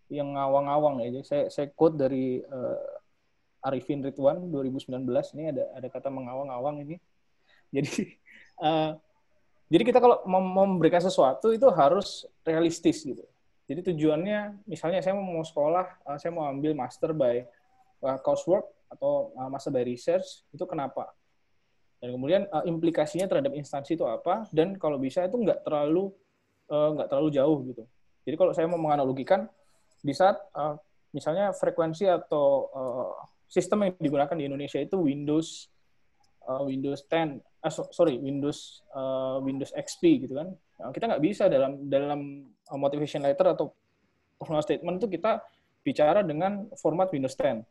ngawang-ngawang ya. Jadi saya quote dari Arifin Ridwan 2019, ini ada kata mengawang-awang ini. Jadi kita kalau mau memberikan sesuatu itu harus realistis gitu. Jadi tujuannya, misalnya saya mau sekolah, saya mau ambil master by coursework atau master by research, itu kenapa? Dan kemudian implikasinya terhadap instansi itu apa? Dan kalau bisa itu nggak terlalu jauh gitu. Jadi kalau saya mau menganalogikan, di saat misalnya frekuensi atau sistem yang digunakan di Indonesia itu Windows 10, Windows XP gitu kan. Nah, kita nggak bisa dalam motivation letter atau personal statement itu kita bicara dengan format Windows 10.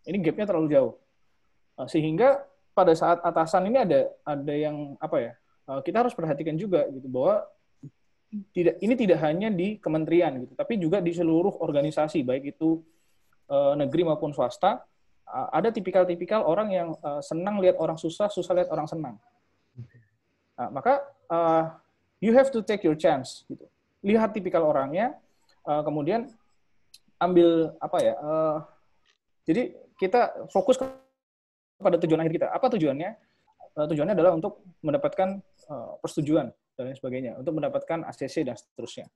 Ini gap-nya terlalu jauh. Sehingga pada saat atasan ini ada yang kita harus perhatikan juga gitu, bahwa ini tidak hanya di kementerian gitu, tapi juga di seluruh organisasi baik itu negeri maupun swasta. Ada tipikal-tipikal orang yang senang lihat orang susah, susah lihat orang senang. Nah, maka you have to take your chance gitu. Lihat tipikal orangnya, kemudian ambil apa ya? Jadi kita fokus pada tujuan akhir kita. Apa tujuannya? Tujuannya adalah untuk mendapatkan persetujuan dan lain sebagainya, untuk mendapatkan ACC dan seterusnya.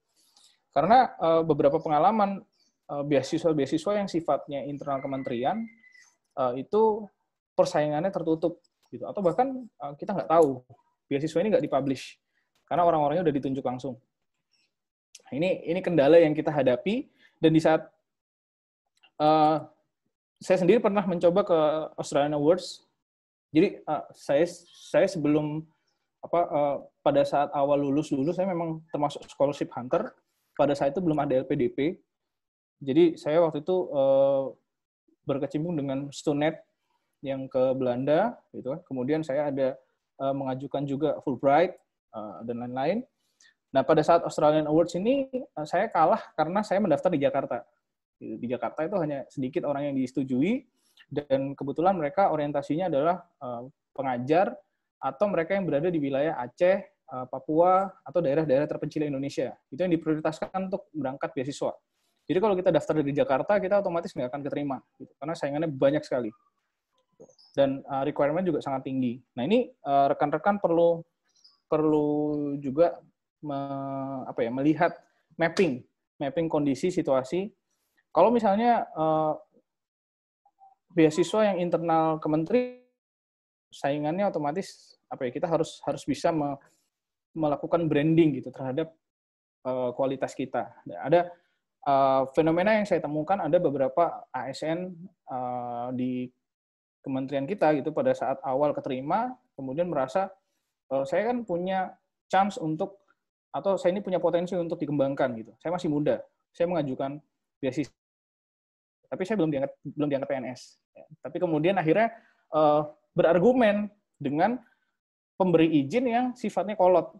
Karena beberapa pengalaman beasiswa yang sifatnya internal kementerian itu persaingannya tertutup gitu, atau bahkan kita nggak tahu beasiswa ini nggak dipublish karena orang-orangnya udah ditunjuk langsung. Nah, ini kendala yang kita hadapi, dan di saat saya sendiri pernah mencoba ke Australian Awards. Jadi saya sebelum pada saat awal lulus saya memang termasuk scholarship hunter. Pada saat itu belum ada LPDP. Jadi saya waktu itu berkecimpung dengan Stunet yang ke Belanda gitu. Kemudian saya ada mengajukan juga Fulbright dan lain-lain. Nah, pada saat Australian Awards ini saya kalah karena saya mendaftar di Jakarta. Di Jakarta itu hanya sedikit orang yang disetujui, dan kebetulan mereka orientasinya adalah pengajar atau mereka yang berada di wilayah Aceh, Papua, atau daerah-daerah terpencil Indonesia. Itu yang diprioritaskan untuk berangkat beasiswa. Jadi kalau kita daftar dari Jakarta, kita otomatis nggak akan keterima, gitu, karena saingannya banyak sekali. Dan requirement juga sangat tinggi. Nah, ini rekan-rekan perlu juga melihat mapping kondisi, situasi. Kalau misalnya beasiswa yang internal kementerian, saingannya otomatis kita harus bisa melakukan branding gitu terhadap kualitas kita. Ada fenomena yang saya temukan, ada beberapa ASN di kementerian kita gitu pada saat awal keterima, kemudian merasa saya kan punya chance untuk, atau saya ini punya potensi untuk dikembangkan gitu. Saya masih muda, saya mengajukan beasiswa, tapi saya belum diangkat PNS. Tapi kemudian akhirnya berargumen dengan pemberi izin yang sifatnya kolot.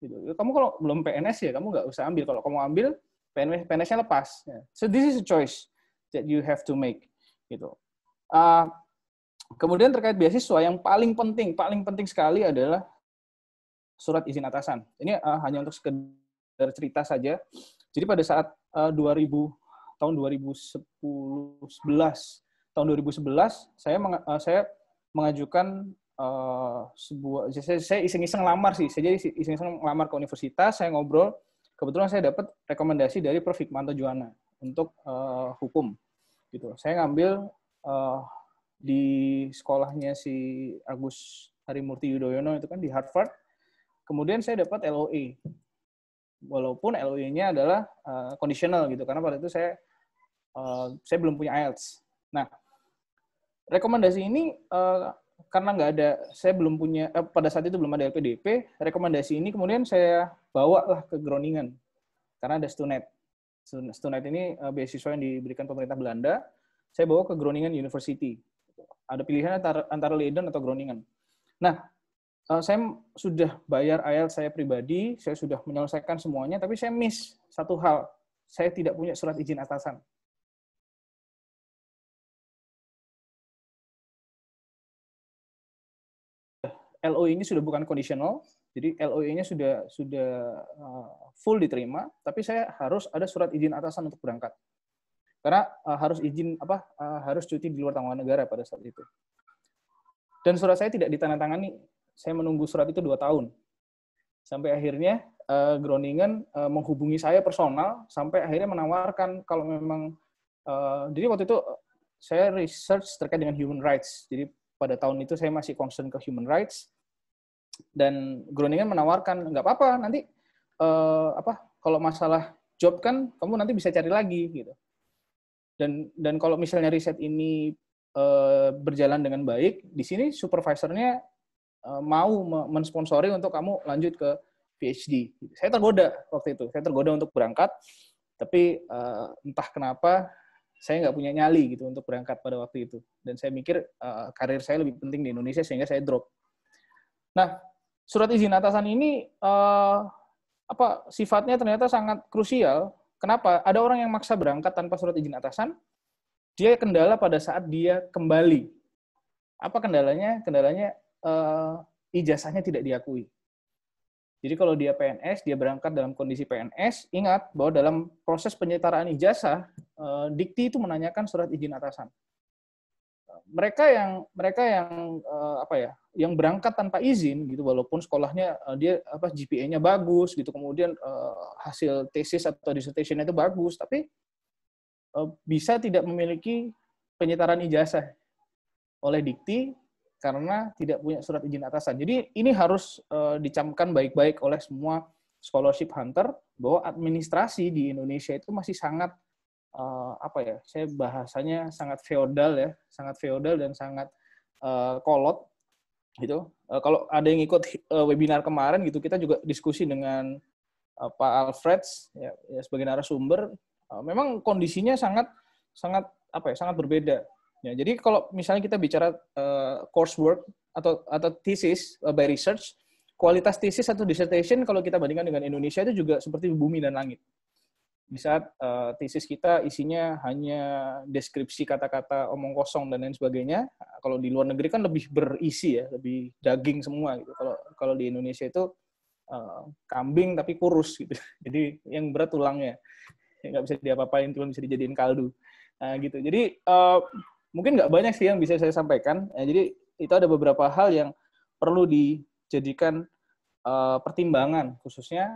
Gitu. Kamu kalau belum PNS ya kamu nggak usah ambil. Kalau kamu ambil, PNS-nya lepas. So this is a choice that you have to make. Gitu. Kemudian terkait beasiswa, yang paling penting sekali adalah surat izin atasan. Ini hanya untuk sekedar cerita saja. Jadi pada saat tahun 2011 saya mengajukan saya iseng-iseng lamar sih. Saya jadi iseng-iseng lamar ke universitas, saya ngobrol. Kebetulan saya dapat rekomendasi dari Prof. Hikmanto Juwana untuk hukum. Gitu. Saya ngambil di sekolahnya si Agus Harimurti Yudhoyono itu kan di Harvard. Kemudian saya dapat LOE. Walaupun LOE-nya adalah conditional gitu, karena pada itu saya belum punya IELTS. Nah, rekomendasi ini karena nggak ada, saya belum punya, pada saat itu belum ada LPDP, rekomendasi ini kemudian saya bawa lah ke Groningen, karena ada Stunet. Stunet ini beasiswa yang diberikan pemerintah Belanda, saya bawa ke Groningen University. Ada pilihan antara Leiden atau Groningen. Nah, saya sudah bayar IELTS saya pribadi, saya sudah menyelesaikan semuanya, tapi saya miss satu hal, saya tidak punya surat izin atasan. LOE ini sudah bukan conditional, jadi LOE-nya sudah full diterima, tapi saya harus ada surat izin atasan untuk berangkat. Karena harus cuti di luar tanggungan negara pada saat itu. Dan surat saya tidak ditandatangani. Saya menunggu surat itu 2 tahun. Sampai akhirnya Groningen menghubungi saya personal, sampai akhirnya menawarkan kalau memang, jadi waktu itu saya research terkait dengan human rights. Jadi pada tahun itu saya masih concern ke human rights, dan Groningen menawarkan, nggak apa-apa, nanti kalau masalah job kan kamu nanti bisa cari lagi gitu. Dan kalau misalnya riset ini berjalan dengan baik, di sini supervisornya mau mensponsori untuk kamu lanjut ke PhD. Saya tergoda waktu itu. Saya tergoda untuk berangkat, tapi entah kenapa saya nggak punya nyali gitu untuk berangkat pada waktu itu. Dan saya mikir karir saya lebih penting di Indonesia, sehingga saya drop. Nah, surat izin atasan ini sifatnya ternyata sangat krusial. Kenapa? Ada orang yang maksa berangkat tanpa surat izin atasan. Dia kendala pada saat dia kembali. Apa kendalanya? Kendalanya ijazahnya tidak diakui. Jadi kalau dia PNS, dia berangkat dalam kondisi PNS, ingat bahwa dalam proses penyetaraan ijazah, Dikti itu menanyakan surat izin atasan. Mereka yang yang berangkat tanpa izin gitu, walaupun sekolahnya dia GPA-nya bagus gitu, kemudian hasil tesis atau dissertation-nya itu bagus, tapi bisa tidak memiliki penyetaraan ijazah oleh Dikti karena tidak punya surat izin atasan. Jadi ini harus dicamkan baik-baik oleh semua scholarship hunter bahwa administrasi di Indonesia itu masih sangat saya bahasanya sangat feodal ya, sangat feodal dan sangat kolot gitu. Kalau ada yang ikut webinar kemarin gitu, kita juga diskusi dengan Pak Alfreds ya sebagai narasumber, memang kondisinya sangat berbeda. Ya, jadi kalau misalnya kita bicara coursework atau thesis by research, kualitas thesis atau dissertation kalau kita bandingkan dengan Indonesia itu juga seperti bumi dan langit. Di saat tesis kita isinya hanya deskripsi kata-kata omong kosong dan lain sebagainya, kalau di luar negeri kan lebih berisi ya, lebih daging semua gitu. Kalau di Indonesia itu kambing tapi kurus gitu. Jadi yang berat tulangnya, nggak bisa diapa-apain, cuma bisa dijadiin kaldu. Nah, gitu. Jadi mungkin nggak banyak sih yang bisa saya sampaikan. Jadi itu ada beberapa hal yang perlu dijadikan pertimbangan khususnya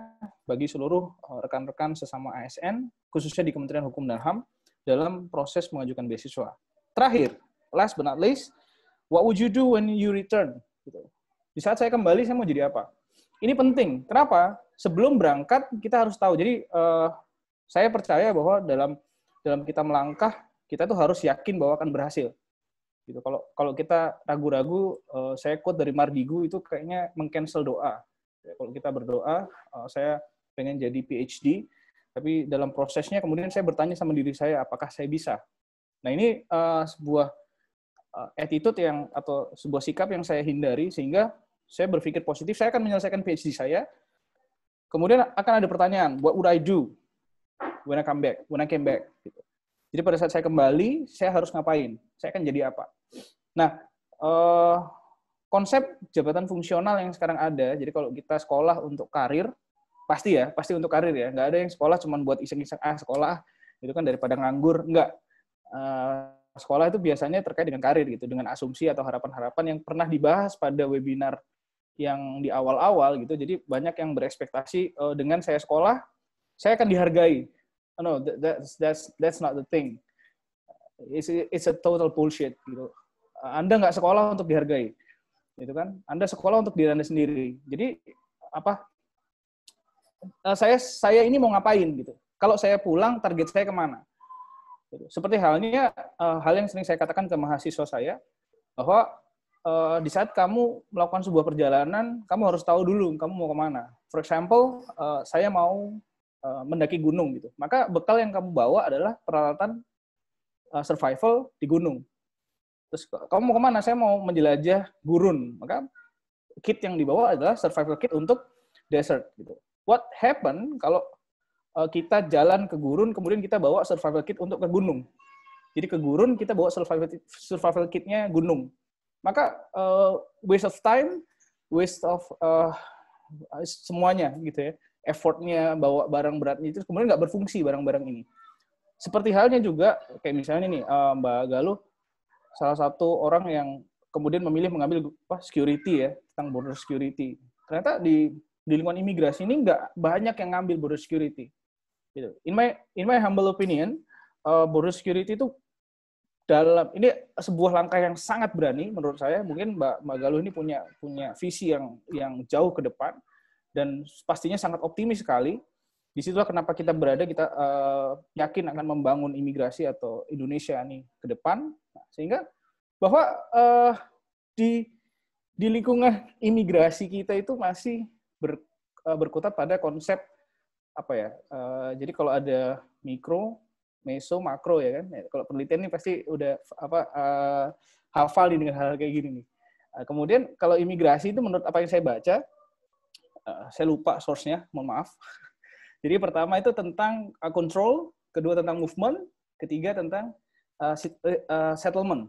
bagi seluruh rekan-rekan sesama ASN, khususnya di Kementerian Hukum dan HAM dalam proses mengajukan beasiswa. Terakhir, last but not least, what would you do when you return? Di saat saya kembali, saya mau jadi apa? Ini penting. Kenapa? Sebelum berangkat kita harus tahu. Jadi saya percaya bahwa dalam kita melangkah, kita tuh harus yakin bahwa akan berhasil. Gitu. Kalau kita ragu-ragu, saya quote dari Mardigu itu kayaknya meng-cancel doa. Ya, kalau kita berdoa, saya pengen jadi PhD, tapi dalam prosesnya kemudian saya bertanya sama diri saya, apakah saya bisa? Nah ini sebuah attitude atau sebuah sikap yang saya hindari, sehingga saya berpikir positif, saya akan menyelesaikan PhD saya, kemudian akan ada pertanyaan, what would I do when I came back? Gitu. Jadi pada saat saya kembali, saya harus ngapain? Saya akan jadi apa? Nah, konsep jabatan fungsional yang sekarang ada, jadi kalau kita sekolah untuk karir, pasti untuk karir ya. Nggak ada yang sekolah cuma buat iseng-iseng, sekolah, itu kan daripada nganggur. Nggak. Sekolah itu biasanya terkait dengan karir gitu, dengan asumsi atau harapan-harapan yang pernah dibahas pada webinar yang di awal-awal gitu. Jadi banyak yang berekspektasi dengan saya sekolah, saya akan dihargai. No, that's not the thing. It's a total bullshit gitu. Anda nggak sekolah untuk dihargai, gitu kan? Anda sekolah untuk diri Anda sendiri. Jadi saya ini mau ngapain gitu? Kalau saya pulang, target saya kemana? Gitu. Seperti halnya hal yang sering saya katakan ke mahasiswa saya bahwa di saat kamu melakukan sebuah perjalanan, kamu harus tahu dulu kamu mau kemana. For example, saya mau mendaki gunung gitu. Maka bekal yang kamu bawa adalah peralatan survival di gunung. Terus kamu mau kemana? Saya mau menjelajah gurun. Maka kit yang dibawa adalah survival kit untuk desert. Gitu. What happen kalau kita jalan ke gurun, kemudian kita bawa survival kit untuk ke gunung. Jadi ke gurun kita bawa survival kitnya gunung. Maka waste of time, waste of semuanya gitu ya. Effortnya bawa barang beratnya itu kemudian nggak berfungsi barang-barang ini. Seperti halnya juga kayak misalnya nih Mbak Galuh, salah satu orang yang kemudian memilih mengambil security ya, tentang border security. Ternyata di lingkungan imigrasi ini nggak banyak yang ngambil border security. Gitu. In my humble opinion, border security itu ini sebuah langkah yang sangat berani menurut saya. Mungkin Mbak Galuh ini punya visi yang jauh ke depan dan pastinya sangat optimis sekali. Disitulah kenapa kita berada, kita yakin akan membangun imigrasi atau Indonesia nih ke depan, sehingga bahwa di lingkungan imigrasi kita itu masih berkutat pada konsep jadi kalau ada mikro, meso, makro ya kan. Kalau penelitian ini pasti udah hafal dengan hal-hal kayak gini nih. Kemudian kalau imigrasi itu menurut apa yang saya baca, saya lupa source-nya, mohon maaf. Jadi pertama itu tentang control, kedua tentang movement, ketiga tentang settlement.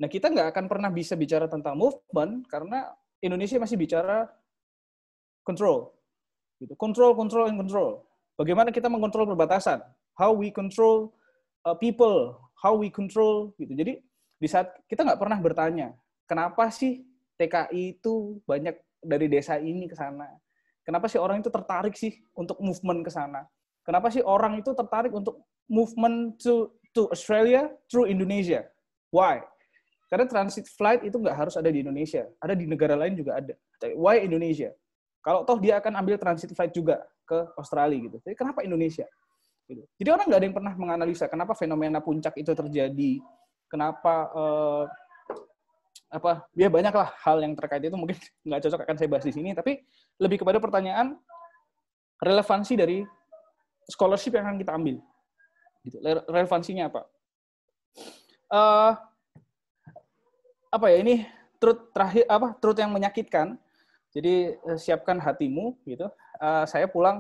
Nah kita nggak akan pernah bisa bicara tentang movement karena Indonesia masih bicara control. Gitu. Control. Bagaimana kita mengontrol perbatasan? How we control people, how we control gitu. Jadi di saat kita nggak pernah bertanya, kenapa sih TKI itu banyak dari desa ini ke sana? Kenapa sih orang itu tertarik sih untuk movement ke sana? Kenapa sih orang itu tertarik untuk movement to Australia through Indonesia? Why? Karena transit flight itu nggak harus ada di Indonesia, ada di negara lain juga ada. Why Indonesia? Kalau toh dia akan ambil transit flight juga ke Australia gitu. Jadi kenapa Indonesia? Gitu. Jadi orang nggak ada yang pernah menganalisa kenapa fenomena puncak itu terjadi, kenapa ya banyaklah hal yang terkait itu mungkin nggak cocok akan saya bahas di sini, tapi lebih kepada pertanyaan relevansi dari scholarship yang akan kita ambil. Gitu. Relevansinya apa? Ini truth yang menyakitkan. Jadi siapkan hatimu gitu. Saya pulang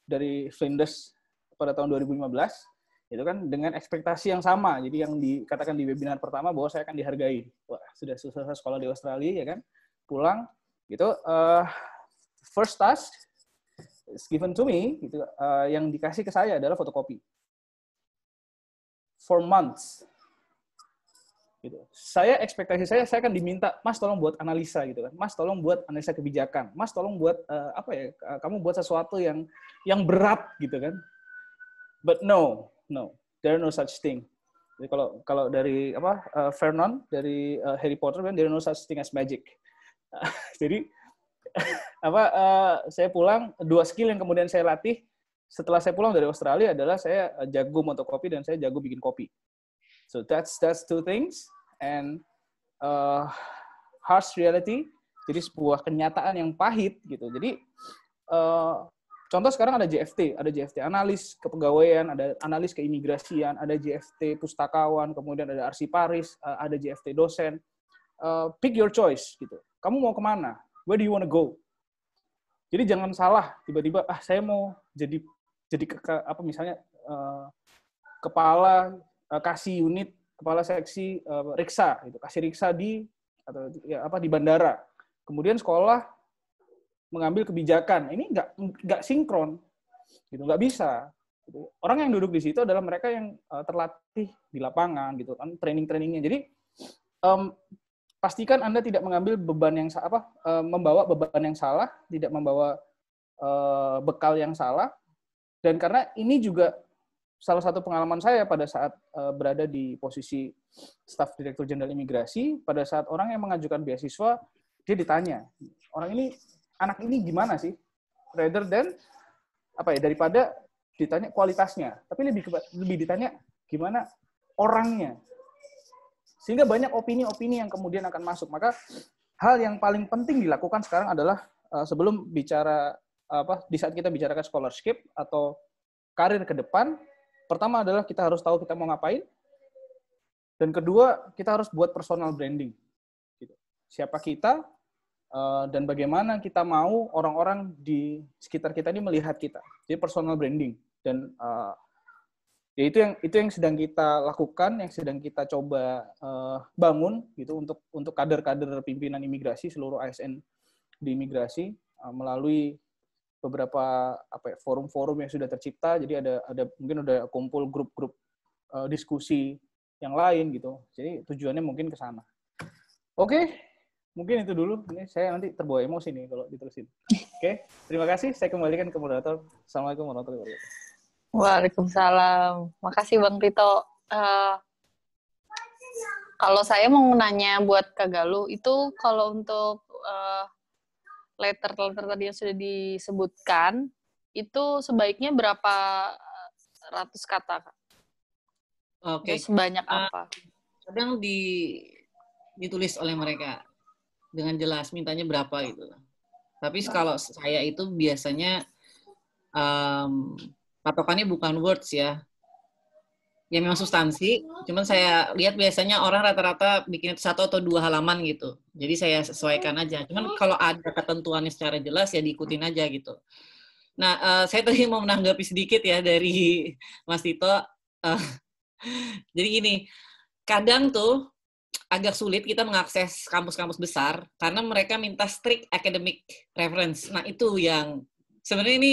dari Flinders pada tahun 2015 itu kan dengan ekspektasi yang sama. Jadi yang dikatakan di webinar pertama bahwa saya akan dihargai. Wah, sudah selesai sekolah di Australia ya kan. Pulang gitu first task is given to me gitu, yang dikasih ke saya adalah fotokopi. For months. Gitu. Ekspektasi saya akan diminta, Mas tolong buat analisa gitu kan, Mas tolong buat analisa kebijakan, Mas tolong buat kamu buat sesuatu yang berat gitu kan. But no, there are no such thing. Jadi kalau dari Vernon dari Harry Potter kan there are no such thing as magic. Jadi saya pulang, 2 skill yang kemudian saya latih setelah saya pulang dari Australia adalah saya jago motokopi dan saya jago bikin kopi. So that's 2 things and harsh reality. Jadi sebuah kenyataan yang pahit gitu. Jadi contoh sekarang ada JFT analis kepegawaian, ada analis keimigrasian, ada JFT pustakawan, kemudian ada arsiparis, ada JFT dosen. Pick your choice gitu. Kamu mau kemana? Where do you want to go? Jadi jangan salah tiba-tiba saya mau jadi misalnya kepala kasih unit, kepala seksi riksa gitu, kasih riksa di bandara. Kemudian sekolah mengambil kebijakan. Ini nggak sinkron. Gitu, nggak bisa. Gitu. Orang yang duduk di situ adalah mereka yang terlatih di lapangan gitu kan, training-trainingnya. Jadi pastikan Anda tidak mengambil beban yang membawa beban yang salah, tidak membawa bekal yang salah. Dan karena ini juga salah satu pengalaman saya pada saat berada di posisi staf direktur jenderal imigrasi, pada saat orang yang mengajukan beasiswa, dia ditanya, anak ini gimana sih? Rather than daripada ditanya kualitasnya, tapi lebih ditanya gimana orangnya. Sehingga banyak opini-opini yang kemudian akan masuk. Maka hal yang paling penting dilakukan sekarang adalah sebelum bicara di saat kita bicarakan scholarship atau karir ke depan, pertama adalah kita harus tahu kita mau ngapain, dan kedua kita harus buat personal branding. Gitu. Siapa kita dan bagaimana kita mau orang-orang di sekitar kita ini melihat kita. Jadi personal branding dan ya itu yang sedang kita lakukan, yang sedang kita coba bangun gitu untuk kader-kader pimpinan imigrasi seluruh ASN di imigrasi melalui beberapa forum-forum yang sudah tercipta. Jadi ada mungkin udah kumpul grup-grup diskusi yang lain gitu. Jadi tujuannya mungkin ke sana. Oke, mungkin itu dulu. Ini saya nanti terbawa emosi nih kalau diterusin. Oke, terima kasih. Saya kembalikan ke moderator. Assalamualaikum warahmatullahi wabarakatuh. Waalaikumsalam. Makasih Bang Tito. Kalau saya mau nanya buat Kak Galuh, itu kalau untuk letter tadi yang sudah disebutkan, itu sebaiknya berapa ratus kata, Kak? Oke. Sebanyak apa? Kadang ditulis oleh mereka dengan jelas, mintanya berapa gitu. Tapi kalau saya itu biasanya patokannya bukan words ya. Ya memang substansi, cuman saya lihat biasanya orang rata-rata bikin 1 atau 2 halaman gitu. Jadi saya sesuaikan aja. Cuman kalau ada ketentuannya secara jelas ya diikutin aja gitu. Nah, saya tadi mau menanggapi sedikit ya dari Mas Tito. Jadi gini, kadang tuh agak sulit kita mengakses kampus-kampus besar karena mereka minta strict academic reference. Nah, itu yang sebenarnya ini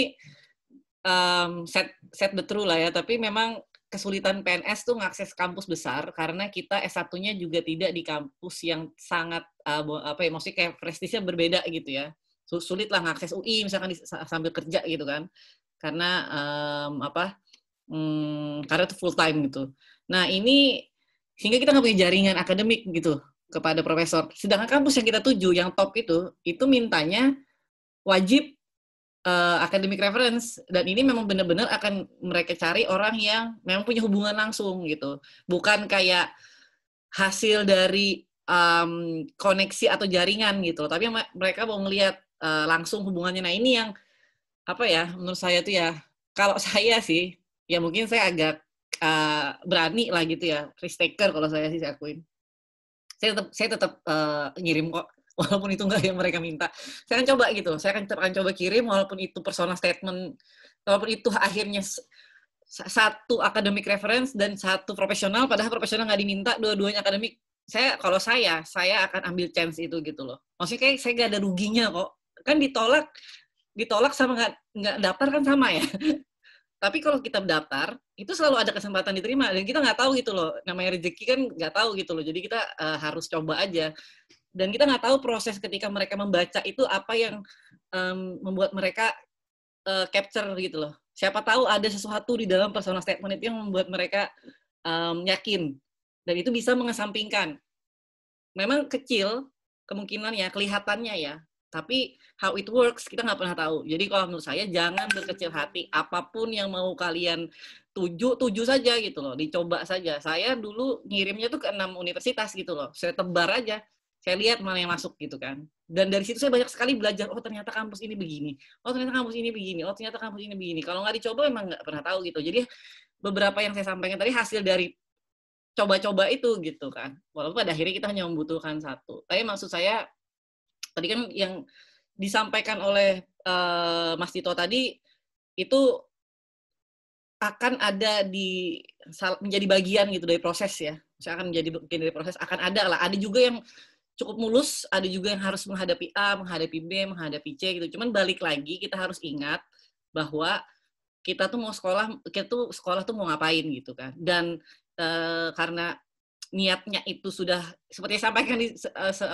set the true lah ya, tapi memang kesulitan PNS tuh ngakses kampus besar karena kita S1-nya juga tidak di kampus yang sangat maksudnya kayak prestisnya berbeda gitu ya. Sulit lah ngakses UI misalkan sambil kerja gitu kan. Karena karena itu full time gitu. Nah, ini sehingga kita nggak punya jaringan akademik gitu kepada profesor. Sedangkan kampus yang kita tuju, yang top itu mintanya wajib academic reference, dan ini memang benar-benar akan mereka cari orang yang memang punya hubungan langsung gitu, bukan kayak hasil dari koneksi atau jaringan gitu, tapi mereka mau ngelihat langsung hubungannya. Nah, ini yang menurut saya tuh ya, kalau saya sih ya mungkin saya agak berani lah gitu ya, risk taker kalau saya sih akuin. Saya tetap ngirim kok, walaupun itu nggak yang mereka minta. Saya akan coba gitu. Saya akan coba kirim, walaupun itu personal statement, walaupun itu akhirnya satu academic reference dan satu profesional, padahal profesional nggak diminta, dua-duanya akademik. Kalau saya akan ambil chance itu gitu loh. Maksudnya kayak saya nggak ada ruginya kok. Kan ditolak sama nggak daftar kan sama ya. Tapi kalau kita daftar, itu selalu ada kesempatan diterima. Dan kita nggak tahu gitu loh. Namanya rezeki kan nggak tahu gitu loh. Jadi kita harus coba aja. Dan kita nggak tahu proses ketika mereka membaca itu apa yang membuat mereka capture gitu loh. Siapa tahu ada sesuatu di dalam personal statement itu yang membuat mereka yakin. Dan itu bisa mengesampingkan. Memang kecil kemungkinannya, kelihatannya ya. Tapi how it works kita nggak pernah tahu. Jadi kalau menurut saya jangan berkecil hati. Apapun yang mau kalian tuju saja gitu loh. Dicoba saja. Saya dulu ngirimnya tuh ke 6 universitas gitu loh. Saya tebar aja. Saya lihat mana yang masuk gitu kan. Dan dari situ saya banyak sekali belajar. Oh ternyata kampus ini begini. Oh ternyata kampus ini begini. Oh ternyata kampus ini begini. Kalau nggak dicoba emang nggak pernah tahu gitu. Jadi beberapa yang saya sampaikan tadi hasil dari coba-coba itu gitu kan. Walaupun pada akhirnya kita hanya membutuhkan satu. Tapi maksud saya tadi kan yang disampaikan oleh Mas Tito tadi itu akan ada menjadi bagian gitu dari proses ya. Saya akan menjadi bagian dari proses, akan ada lah. Ada juga yang cukup mulus, ada juga yang harus menghadapi A, menghadapi B, menghadapi C gitu. Cuman balik lagi kita harus ingat bahwa kita tuh sekolah tuh mau ngapain gitu kan. Dan karena niatnya itu sudah seperti saya sampaikan di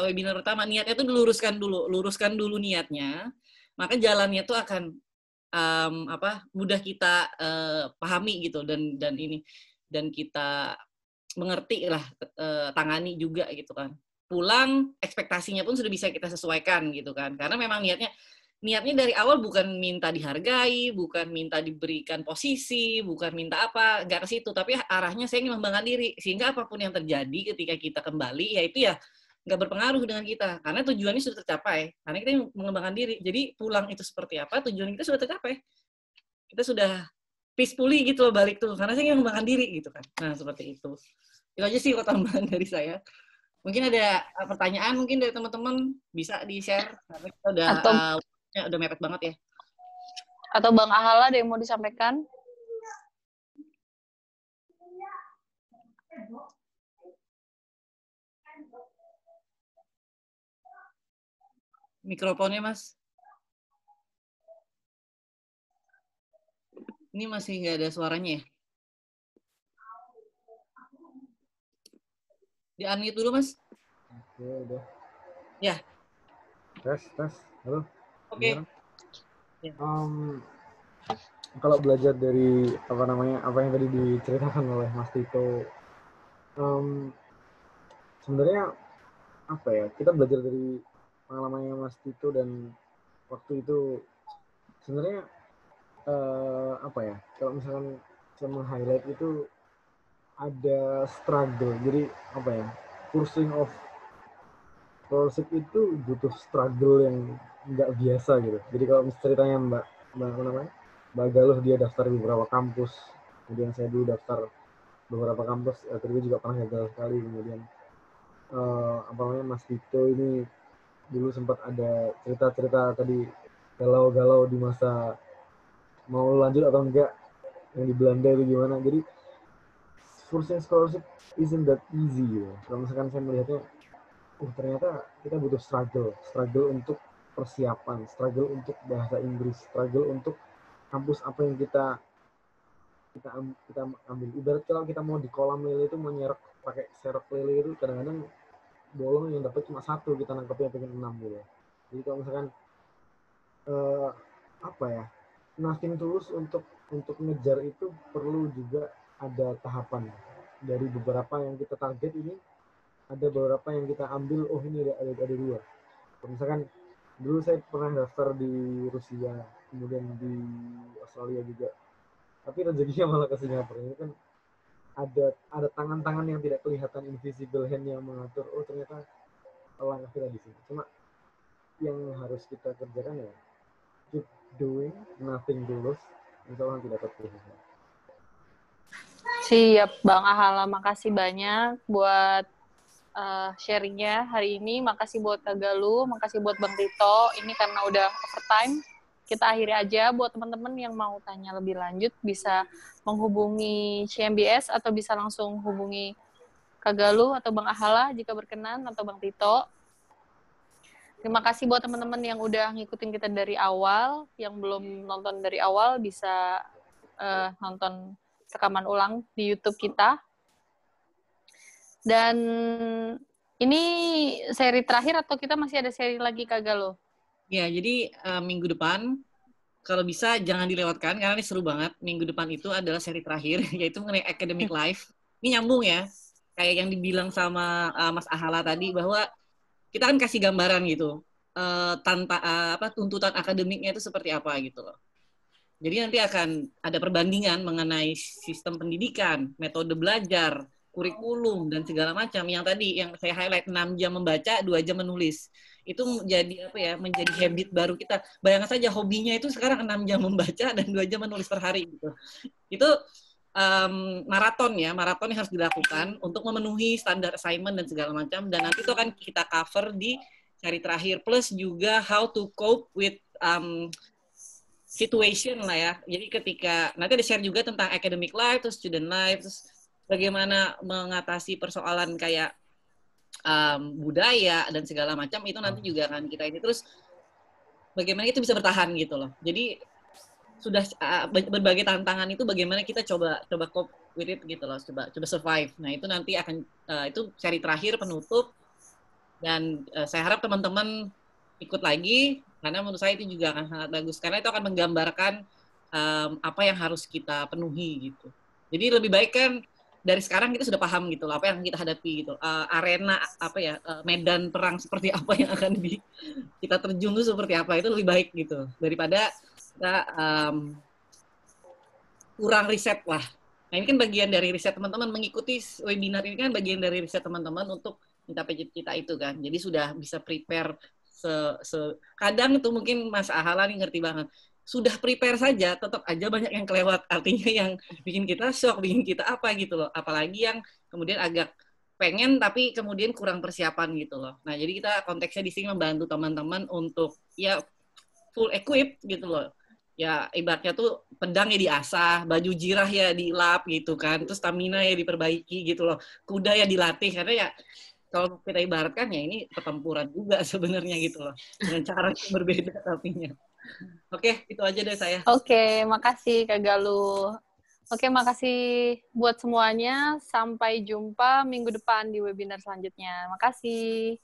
webinar pertama, niatnya itu luruskan dulu niatnya, maka jalannya itu akan mudah kita pahami gitu dan kita mengerti lah, tangani juga gitu kan. Pulang ekspektasinya pun sudah bisa kita sesuaikan gitu kan, karena memang niatnya dari awal bukan minta dihargai, bukan minta diberikan posisi, bukan minta apa, nggak ke situ. Tapi arahnya saya ingin mengembangkan diri. Sehingga apapun yang terjadi ketika kita kembali, ya itu ya nggak berpengaruh dengan kita. Karena tujuannya sudah tercapai. Karena kita ingin mengembangkan diri. Jadi pulang itu seperti apa, tujuan kita sudah tercapai. Kita sudah peacefully gitu loh balik tuh. Karena saya ingin mengembangkan diri gitu kan. Nah, seperti itu. Itu aja sih tambahan dari saya. Mungkin ada pertanyaan mungkin dari teman-teman, bisa di-share. Karena kita udah mepet banget ya. Atau Bang Ahala ada yang mau disampaikan? Mikrofonnya, Mas. Ini masih nggak ada suaranya ya? Di-unmute dulu, Mas. Oke, udah. Ya. Tes. Halo. Oke. Ya. Kalau belajar dari apa yang tadi diceritakan oleh Mas Tito, sebenarnya kita belajar dari pengalamannya Mas Tito dan waktu itu sebenarnya kalau misalkan saya meng-highlight itu ada struggle. Jadi pursuing of scholarship itu butuh struggle yang nggak biasa gitu. Jadi kalau ceritanya Mbak Galuh dia daftar di beberapa kampus, kemudian saya dulu daftar beberapa kampus, kedua juga pernah gagal sekali. Kemudian Mas Tito ini dulu sempat ada cerita tadi galau-galau di masa mau lanjut atau enggak yang di Belanda itu gimana. Jadi sourcing scholarship isn't that easy ya. Kalau misalkan saya melihatnya, ternyata kita butuh struggle untuk persiapan, struggle untuk bahasa Inggris, struggle untuk kampus apa yang kita ambil. Ibarat kalau kita mau di kolam lele itu mau nyerok pakai serok lele itu kadang-kadang bolong yang dapat cuma 1, kita nangkepnya pengen 6 gitu. Jadi kalau misalkan nothing tulus untuk ngejar itu perlu juga ada tahapan. Dari beberapa yang kita target ini ada beberapa yang kita ambil, ini ada 2. Misalkan dulu saya pernah daftar di Rusia, kemudian di Australia juga, tapi rezekinya malah ke Singapura. Ini kan ada tangan-tangan yang tidak kelihatan, invisible hand yang mengatur, ternyata langkah kita di sini. Cuma yang harus kita kerjakan ya keep doing, nothing tulus, insya Allah tidak tertulis. Siap, Bang Ahala. Makasih banyak buat sharingnya hari ini. Makasih buat Kak Galuh, makasih buat Bang Tito. Ini karena udah overtime, kita akhiri aja. Buat teman-teman yang mau tanya lebih lanjut, bisa menghubungi CMBS atau bisa langsung hubungi Kak Galuh atau Bang Ahala jika berkenan, atau Bang Tito. Terima kasih buat teman-teman yang udah ngikutin kita dari awal. Yang belum nonton dari awal bisa nonton rekaman ulang di YouTube kita. Dan ini seri terakhir atau kita masih ada seri lagi, Kak Galuh? Ya, jadi minggu depan kalau bisa jangan dilewatkan karena ini seru banget. Minggu depan itu adalah seri terakhir, yaitu mengenai academic life. Ini nyambung ya, kayak yang dibilang sama Mas Ahala tadi, bahwa kita kan kasih gambaran gitu, tanpa tuntutan akademiknya itu seperti apa gitu loh. Jadi nanti akan ada perbandingan mengenai sistem pendidikan, metode belajar, kurikulum, dan segala macam. Yang tadi yang saya highlight, 6 jam membaca, 2 jam menulis. Itu menjadi menjadi habit baru kita. Bayangkan saja hobinya itu sekarang 6 jam membaca dan 2 jam menulis per hari gitu. Itu maraton yang harus dilakukan untuk memenuhi standar assignment dan segala macam, dan nanti itu akan kita cover di seri terakhir, plus juga how to cope with situation lah ya. Jadi ketika nanti ada share juga tentang academic life, terus student life, terus bagaimana mengatasi persoalan kayak budaya dan segala macam, itu nanti juga akan kita ini, terus bagaimana itu bisa bertahan gitu loh. Jadi sudah berbagai tantangan itu bagaimana kita coba cope with it gitu loh, coba survive. Nah itu nanti akan itu seri terakhir penutup, dan saya harap teman-teman ikut lagi karena menurut saya itu juga akan sangat bagus karena itu akan menggambarkan apa yang harus kita penuhi gitu. Jadi lebih baik kan dari sekarang kita sudah paham gitu loh, apa yang kita hadapi gitu, arena medan perang seperti apa yang akan kita terjun itu seperti apa, itu lebih baik gitu daripada kita kurang riset lah. Nah ini kan bagian dari riset teman-teman, mengikuti webinar ini kan bagian dari riset teman-teman untuk mencapai cita itu kan. Jadi sudah bisa prepare kadang itu mungkin Mas Ahala nih ngerti banget. Sudah prepare saja tetap aja banyak yang kelewat. Artinya yang bikin kita shock, bikin kita apa gitu loh. Apalagi yang kemudian agak pengen tapi kemudian kurang persiapan gitu loh. Nah, jadi kita konteksnya di sini membantu teman-teman untuk ya full equip gitu loh. Ya ibaratnya tuh pedang ya diasah, baju jirah ya dilap gitu kan, terus stamina ya diperbaiki gitu loh, kuda ya dilatih, karena ya kalau kita ibaratkan ya ini pertempuran juga sebenarnya gitu loh, dengan cara yang berbeda tapinya. Oke, itu aja deh saya. Oke, makasih Kak Galuh. Oke, makasih buat semuanya. Sampai jumpa minggu depan di webinar selanjutnya. Makasih.